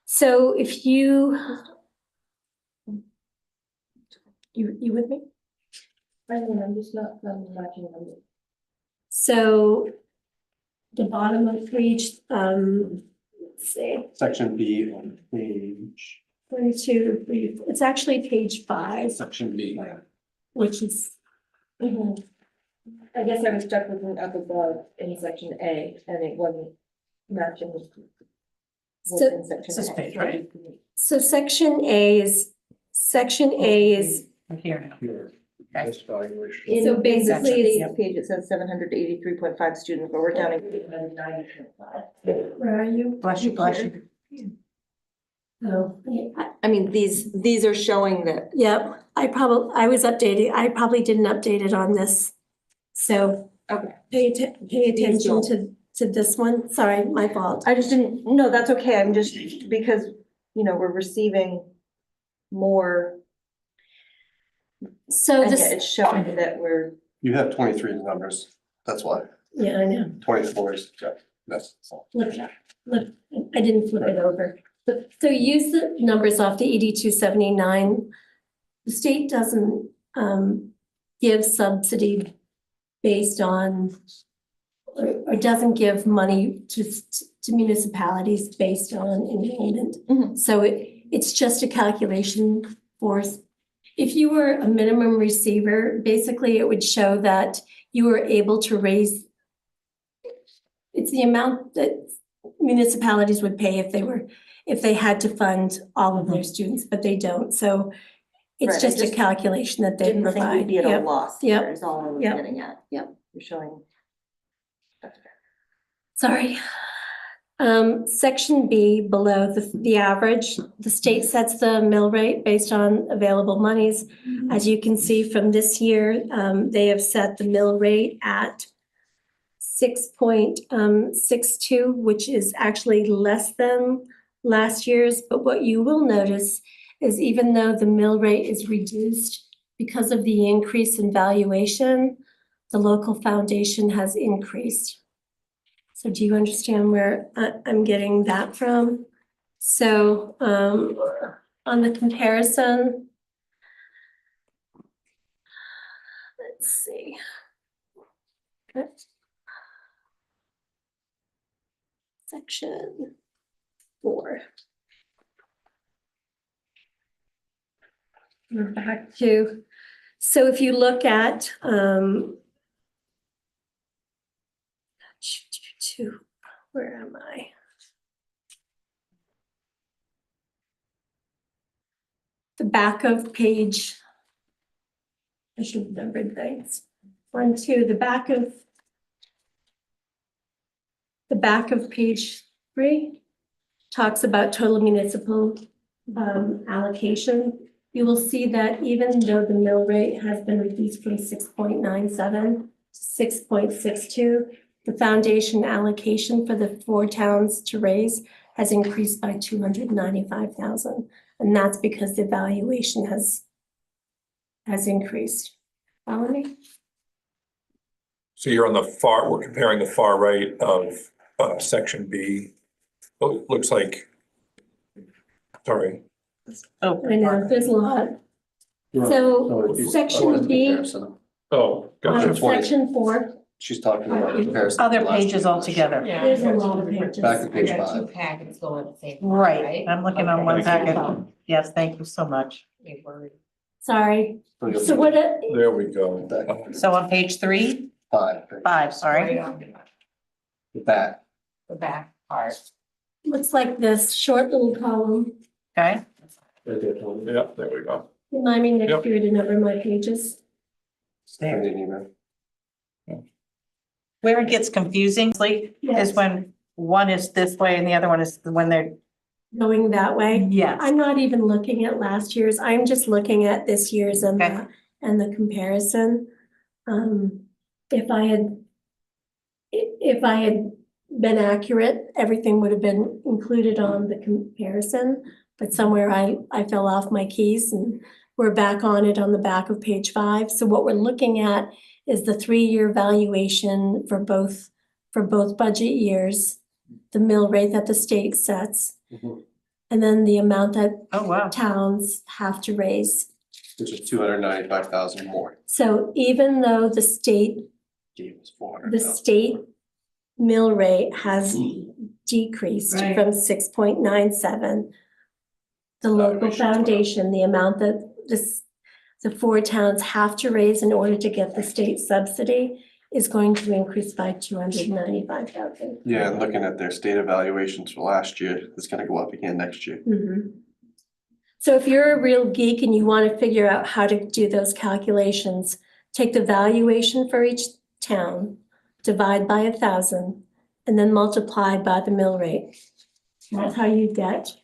So if you with me? I'm just not matching them. So the bottom of page, let's see, Section B on page, 22, it's actually page 5, section B. which is, I guess I was stuck with an up above in section A and it wasn't matching with So- in section This is A. page, right? so section A is Here now. Here. Okay. This valuation. In So basically it's- today's page, it says 783.5 students, but we're counting. where are you? Bless you, bless you. Oh, I mean, these are showing that. yep, I probably didn't update it on this. So Okay. pay attention don't. to this one, sorry, my fault. I just didn't, no, that's okay, I'm just, because, we're receiving more, So and this, yet it's showing that we're. You have 23 numbers, That's why. yeah, I know. 24 is, yeah, that's all. Look, I didn't flip it over. So use the numbers off the ED 279. The state doesn't give subsidy based on, or doesn't give money to municipalities based on enrollment. Mhm. So it's just a calculation for, if you were a minimum receiver, basically it would show that you were able to raise, it's the amount that municipalities would pay if they had to fund all of their students, but they don't. So it's Right, I just a just calculation that they Didn't think provide. we'd be at a Yep. loss, Yep. there is all I was Yep. getting at. Yep. You're showing. Sorry. Section B, below the average, the state sets the mill rate based on available monies. As you can see from this year, they have set the mill rate at 6.62, which is actually less than last year's. But what you will notice is even though the mill rate is reduced because of the increase in valuation, the local foundation has increased. So do you understand where I'm getting that from? So on the comparison, let's see. Section 4. We're back to, so if you look at where am I? The back of page, I should have numbered things. 1, 2, the back of page 3 talks about total municipal allocation. You will see that even though the mill rate has been reduced from 6.97 to 6.62, the foundation allocation for the 4 towns to raise has increased by 295,000. And that's because the valuation has increased. Follow me? So you're on the far, we're comparing the far right of, section B. Oh, it looks like, sorry, Oh, I know, there's a lot. So section B, oh, on gotcha. section 4, She's talking about the comparison. other to last pages year. altogether. there's a lot of pages. Back to page I got two 5. packets going at the same time, Right, I'm looking on one Thank you. packet. Yes, thank you so much. You worried. Sorry. So you'll So see what, There we go. So on page 3, 5. 5, sorry. Right on The back. the back part. looks like this short little column. Okay, Right there, Tony. Yeah, there we go. Remind me Yep. next year to number my pages. Send an email. where it gets confusing is Yes. when one is this way and the other one is when they're, Going that way. yes. I'm not even looking at last year's, I'm just looking at this year's and Okay. the comparison. If I had been accurate, everything would have been included on the comparison. But somewhere I fell off my keys and we're back on it on the back of page 5. So what we're looking at is the 3-year valuation for both budget years, the mill rate that the state sets, Mhm. and then the amount that Oh, wow. towns have to raise. Which is 295,000 more. So even though the state Gave us 400,000. mill rate has decreased Right. from 6.97. The local Valuation's went up. foundation, the amount that the 4 towns have to raise in order to get the state subsidy is going to increase by 295,000. Yeah, and looking at their state evaluations for last year, it's gonna go up again next year. So if you're a real geek and you want to figure out how to do those calculations, take the valuation for each town, divide by 1,000, and then multiply by the mill rate. That's how you get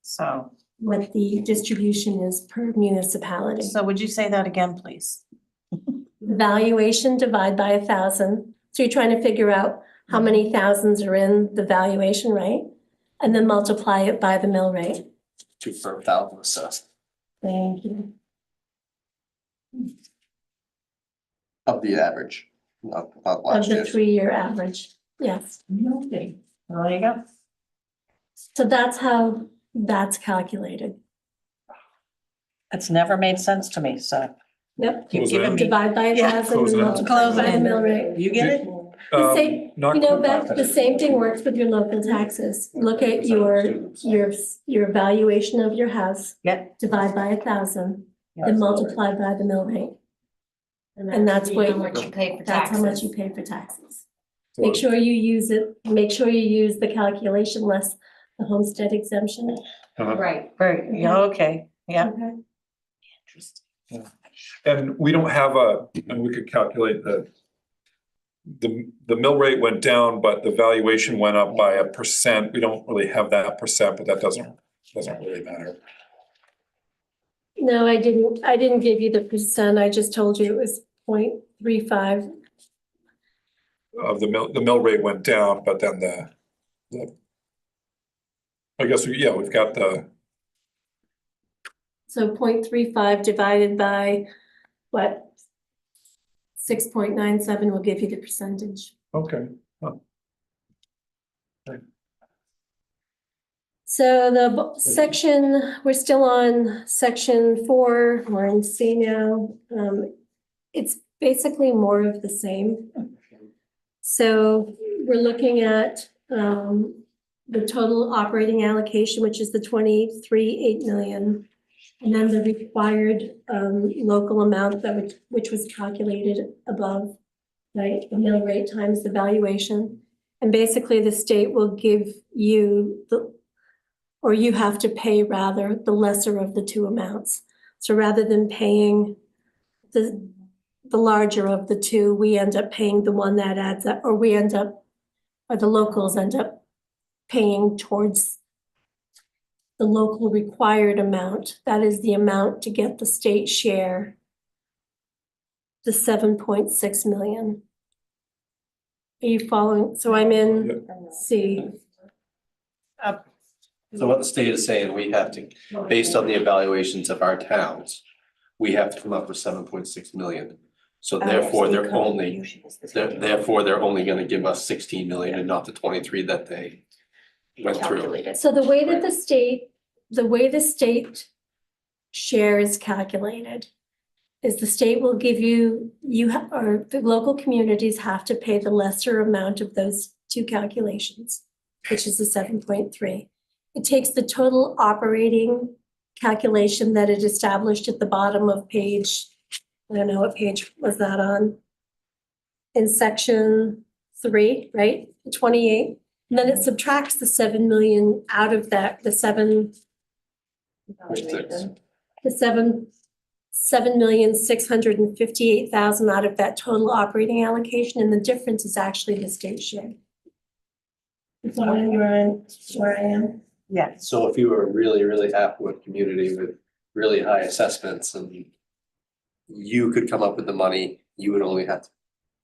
So, what the distribution is per municipality. so would you say that again, please? Valuation divide by 1,000. So you're trying to figure out how many thousands are in the valuation, right? And then multiply it by the mill rate. 2 per 1,000 assessed Thank you. of the average, not Of last the year's. 3-year average, yes. Okay. Well, there you go. So that's how that's calculated. It's never made sense to me, so Yep. you've Close given it. me, Divide by Yeah. 1,000 Close and it out. multiply Close by it the in. mill rate. you get it? The same, Not you know, quite. Beth, the same thing works with your local taxes. Look at your valuation of your house. Yep. Divide by 1,000, then multiply by the mill rate. And that's what- How much you pay for That's how much you taxes. pay for taxes. So Make sure you use it, make sure you use the calculation less the homestead exemption. Right. Very, yeah, okay, yeah. Okay. And we don't have and we could calculate the mill rate went down, but the valuation went up by 1%. We don't really have that percent, but that doesn't really matter. No, I didn't give you the percent. I just told you it was 0.35. Of the mill rate went down, but then I guess, yeah, we've got So 0.35 divided by what? 6.97 will give you the percentage. okay. So the section, we're still on section 4, we're in C now. It's basically more of the same. So we're looking at the total operating allocation, which is the 23.8 million. And then the required local amount which was calculated above, right? The mill rate times the valuation. And basically the state will give you or you have to pay rather the lesser of the 2 amounts. So rather than paying the larger of the 2, we end up paying the one that adds up, or the locals end up paying towards the local required amount. That is the amount to get the state share, the 7.6 million. Are you following? So I'm in C. So what the state is saying, we have to, based on the evaluations of our towns, we have to come up with 7.6 million. So Our therefore, state they're only, contribution is the they're, same. therefore, they're only gonna give us 16 million and not the 23 that they went through. Calculated. So the way that the way the state share is calculated is the state will give you, or the local communities have to pay the lesser amount of those two calculations, which is the 7.3. It takes the total operating calculation that it established at the bottom of page, I don't know what page was that on? In section 3, right? 28. And then it subtracts the 7 million out of that, the 7,658,000 out of that total operating allocation, and the difference is actually the state share. Is that where I am? Yeah. So if you were a really, really affluent community with really high assessments and you could come up with the money, you would only have to,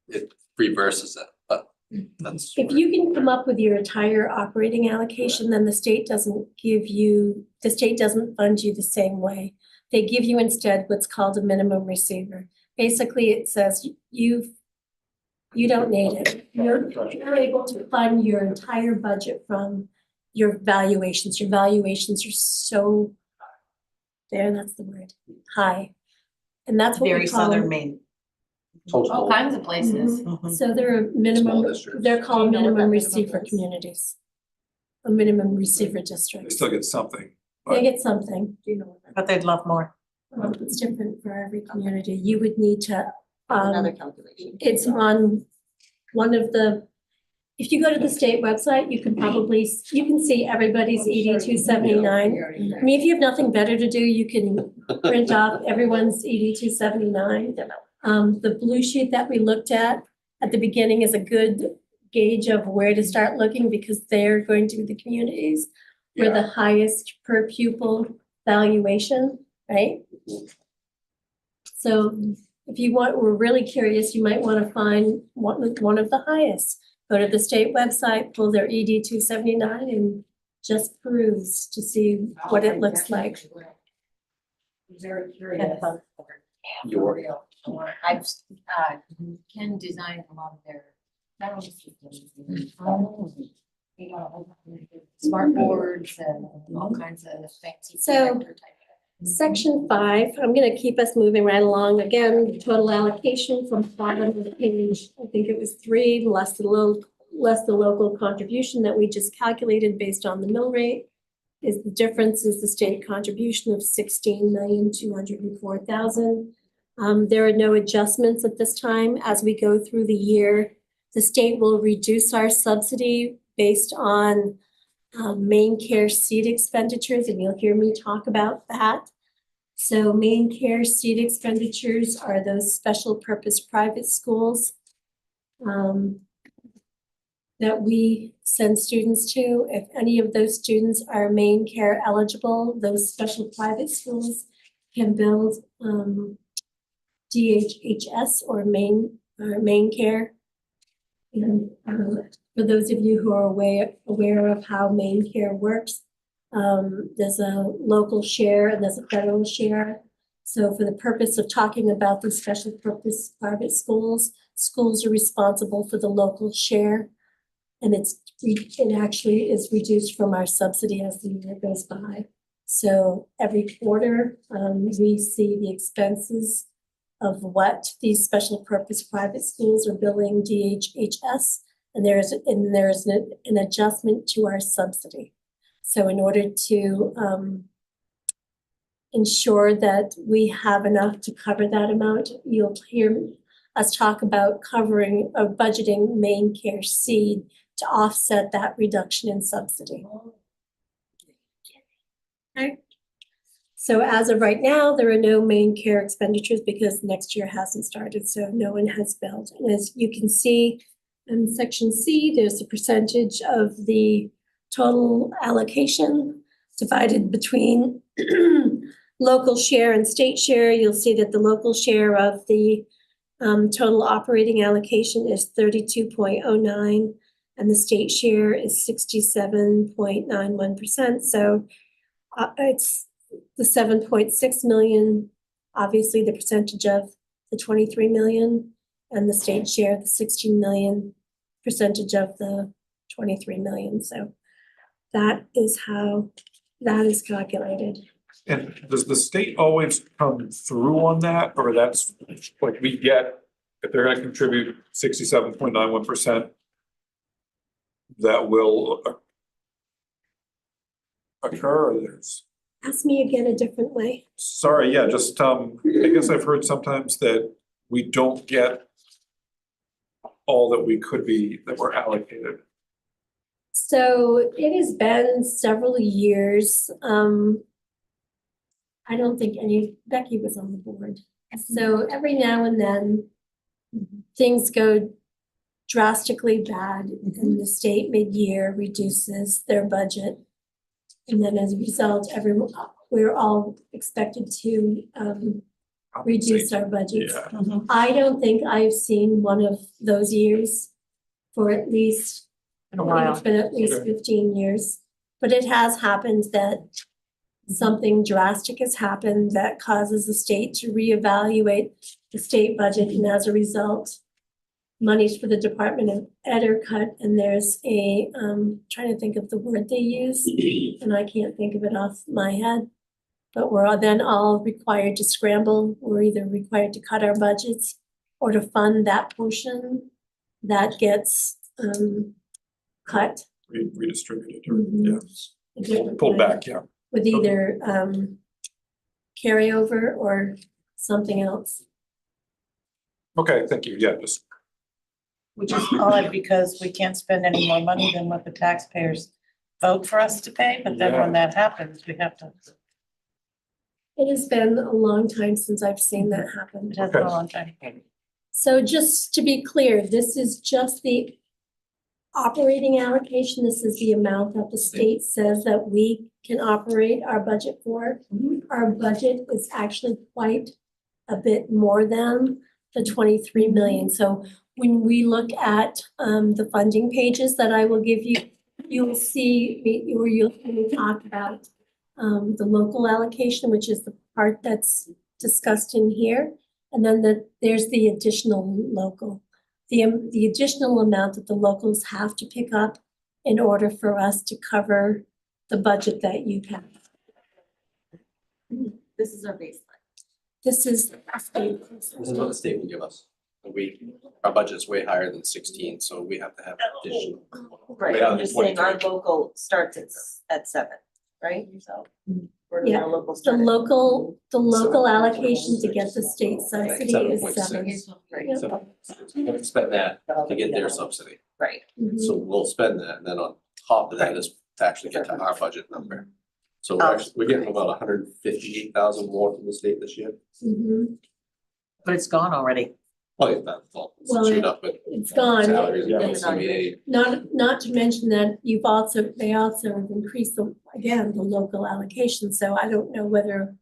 it reverses it, but that's. If you can come up with your entire operating allocation, then the state doesn't fund you the same way. They give you instead what's called a minimum receiver. Basically, it says you don't need it. You're able to fund your entire budget from your valuations. Your valuations are so, that's the word, high. And that's what we Very call. southern Maine. All Total. kinds of places. Mhm. So they're a Small minimum, districts. they're called Do you know what minimum that minimum receiver is? communities. A minimum receiver They district. still get something. They get something. Do you know what that? But they'd love more. It's different for every community. You would need to, Another calculation. it's on one of the, if you go to the state website, you can see everybody's ED 279. I mean, if you have nothing better to do, you can print off everyone's ED 279. The blue sheet that we looked at the beginning is a good gauge of where to start looking because they're going to be the communities where the highest per pupil valuation, right? So if you we're really curious, you might want to find one of the highest. Go to the state website, pull their ED 279 and just peruse to see what it looks like. Very curious. I've, Ken designed a lot of their sound systems. You know, smart boards and all kinds of fancy. So- projector type. Section 5, I'm gonna keep us moving right along. Again, total allocation from bottom of the page, I think it was 3, less the local contribution that we just calculated based on the mill rate. Is the difference is the state contribution of 16,204,000. There are no adjustments at this time. As we go through the year, the state will reduce our subsidy based on main care seat expenditures, and you'll hear me talk about that. So main care seat expenditures are those special purpose private schools that we send students to. If any of those students are main care eligible, those special private schools can build DHHS or main care. And for those of you who are aware of how main care works, there's a local share and there's a federal share. So for the purpose of talking about the special purpose private schools, schools are responsible for the local share. And it actually is reduced from our subsidy as the year goes by. So every quarter, we see the expenses of what these special purpose private schools are billing DHHS, and there's an adjustment to our subsidy. So in order to ensure that we have enough to cover that amount, you'll hear us talk about covering or budgeting main care seed to offset that reduction in subsidy. Okay. So as of right now, there are no main care expenditures because next year hasn't started, so no one has billed. And as you can see in section C, there's a percentage of the total allocation divided between local share and state share. You'll see that the local share of the total operating allocation is 32.09 and the state share is 67.91%. So it's the 7.6 million, obviously the percentage of the 23 million, and the state share the 16 million percentage of the 23 million. So that is how that is calculated. And does the state always come through on that, or that's like we get, if they're gonna contribute 67.91%, that will occur, or there's, Ask me again a different way. sorry, yeah, just, I guess I've heard sometimes that we don't get all that we could be, that we're allocated. So it has been several years. I don't think Becky was on the board. So every now and then, things go drastically bad and the state mid-year reduces their budget. And then as a result, we're all expected to reduce our budgets. Yeah, I don't think I've seen one of those years for at least, In a I think while. it's been at least 15 years. But it has happened that something drastic has happened that causes the state to reevaluate the state budget, and as a result, monies for the Department of Ed are cut, and there's a, trying to think of the word they use, and I can't think of it off my head. But we're then all required to scramble. We're either required to cut our budgets or to fund that portion that gets cut. redistributed, or, Mhm. yeah, pulled back, yeah. With either carryover or something else. Okay, thank you, yeah, just, Which is odd because we can't spend any more money than what the taxpayers vote for us to pay, but then when that happens, we have to, It has been a long time since I've seen that happen. it has been a long time. So just to be clear, this is just the operating allocation. This is the amount that the state says that we can operate our budget for. Our budget is actually quite a bit more than the 23 million. So when we look at the funding pages that I will give you, you will see, or you'll talk about the local allocation, which is the part that's discussed in here. And then there's the additional local. The additional amount that the locals have to pick up in order for us to cover the budget that you have. This is our baseline. This is state. This is what the state will give us. Our budget's way higher than 16, so we have to have additional. Right, Way out I'm than just saying our 23. local starts at 7, right? So. Where does Yeah, our local The start? local allocation to get the state subsidy is 7.6. 7. Right, Yep. So we have to spend that to get their subsidy. right. Mhm. So we'll spend that, and then on top of that is to actually get to our budget number. So we're getting about 158,000 more from the state this year. Mhm. But it's gone already. Oh, yeah, that's all. Well, Shoot up, but It's gone. salaries Yeah. and CBA. Not to mention that they also have increased the local allocation, so I don't know whether,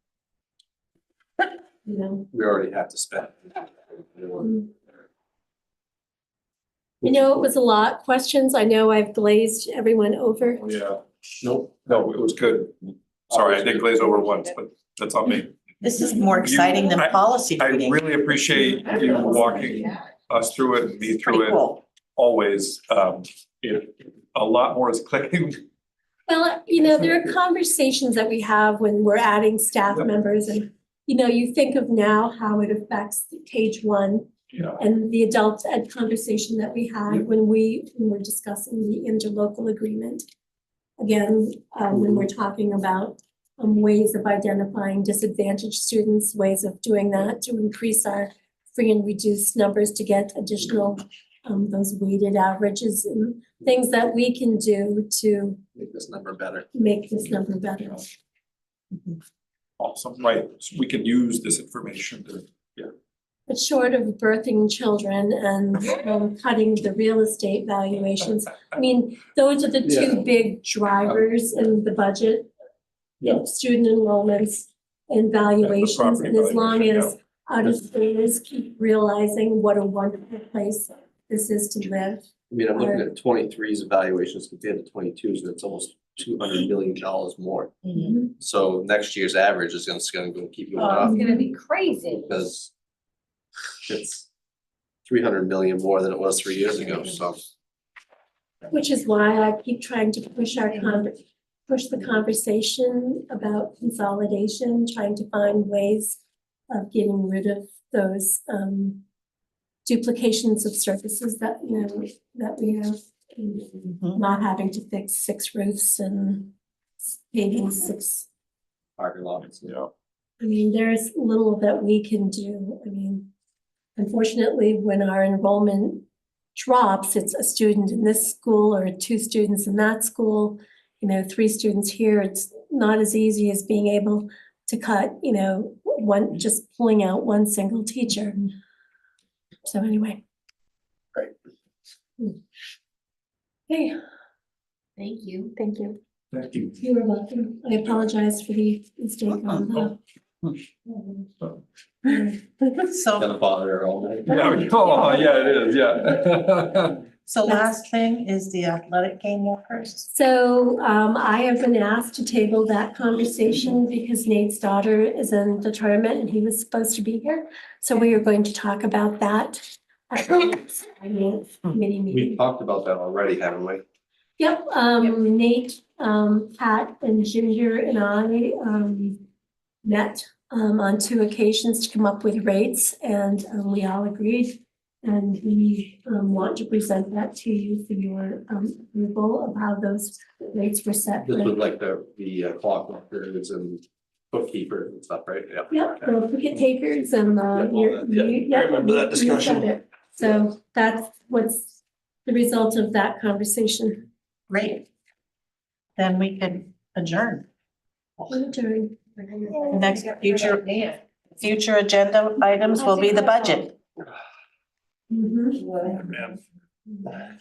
We already have to spend. it was a lot, questions, I know I've glazed everyone over. yeah, Nope. no, it was good. Sorry, I did glaze over once, but that's on me. This is more exciting than policy I reading. really appreciate you walking us through it and me through Pretty it cool. always. A lot more is clicking. Well, there are conversations that we have when we're adding staff Yep. members and, you think of now how it affects page 1 Yeah, and the adult ed conversation that we had Yep. when we were discussing the interlocal agreement. Again, when we're talking about ways of identifying disadvantaged students, ways of doing that to increase our free and reduced numbers to get additional, those weighted averages and things that we can do to Make this number better. make this number better. awesome, right, so we can use this information to, But short of birthing children and cutting the real estate valuations, I mean, those are the two Yeah. big drivers in the budget. Yeah. Student enrollments and valuations, property and as long valuation, as out-of-staters keep realizing what a wonderful place this is to live. I mean, I'm looking at 23's evaluations compared to 22's, and it's almost $200 million more. So next year's average is gonna go keep going Oh, up it's gonna be crazy. because It's 300 million more than it was 3 years ago, so. Which is why I keep trying to push the conversation about consolidation, trying to find ways of getting rid of those duplications of services that, you know, that we have. Not having to fix 6 roofs and paving 6. Parking lots. Yeah. I mean, there's little that we can do. I mean, unfortunately, when our enrollment drops, it's a student in this school or 2 students in that school, you know, 3 students here. It's not as easy as being able to cut, you know, just pulling out one single teacher. So anyway. Right. Hey, Thank you. Thank you. Thank you. you were welcome. I apologize for the mistake on the. So, Gonna bother her all night. Yeah, oh, yeah, it is, yeah. so last thing is the athletic game walkers. So I have been asked to table that conversation because Nate's daughter is in the tournament and he was supposed to be here. So we are going to talk about that at the next committee We meeting. talked about that already, haven't we? Yep, Nate, Pat and Ginger and I met on 2 occasions to come up with rates and we all agreed. And we want to present that to you for your approval of how those rates were set. This for- was like the clock records and bookkeepers and stuff, right? Yeah. Yep, the ticket takers and I remember that discussion. So that's what's the result of that conversation. Great. Then we could adjourn. Adjourn. The next future agenda items will be the budget. Mhm. Man.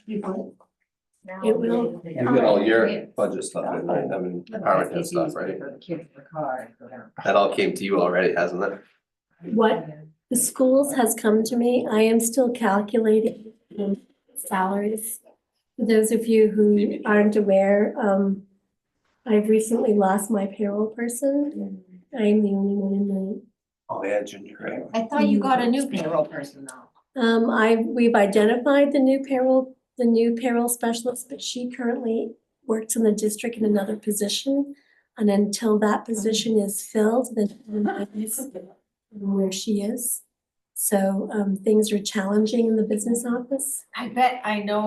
It will. You got all your budget stuff in, right? I mean, department head stuff, right? That all came to you already, hasn't it? What the schools has come to me, I am still calculating salaries. For those of you who aren't aware, I've recently lost my payroll person. I am the only one in the. Oh, yeah, Junior, right? I thought you got a new payroll person though. We've identified the new payroll specialist, but she currently works in the district in another position. And until that position is filled, then where she is. So things are challenging in the business office. I bet, I know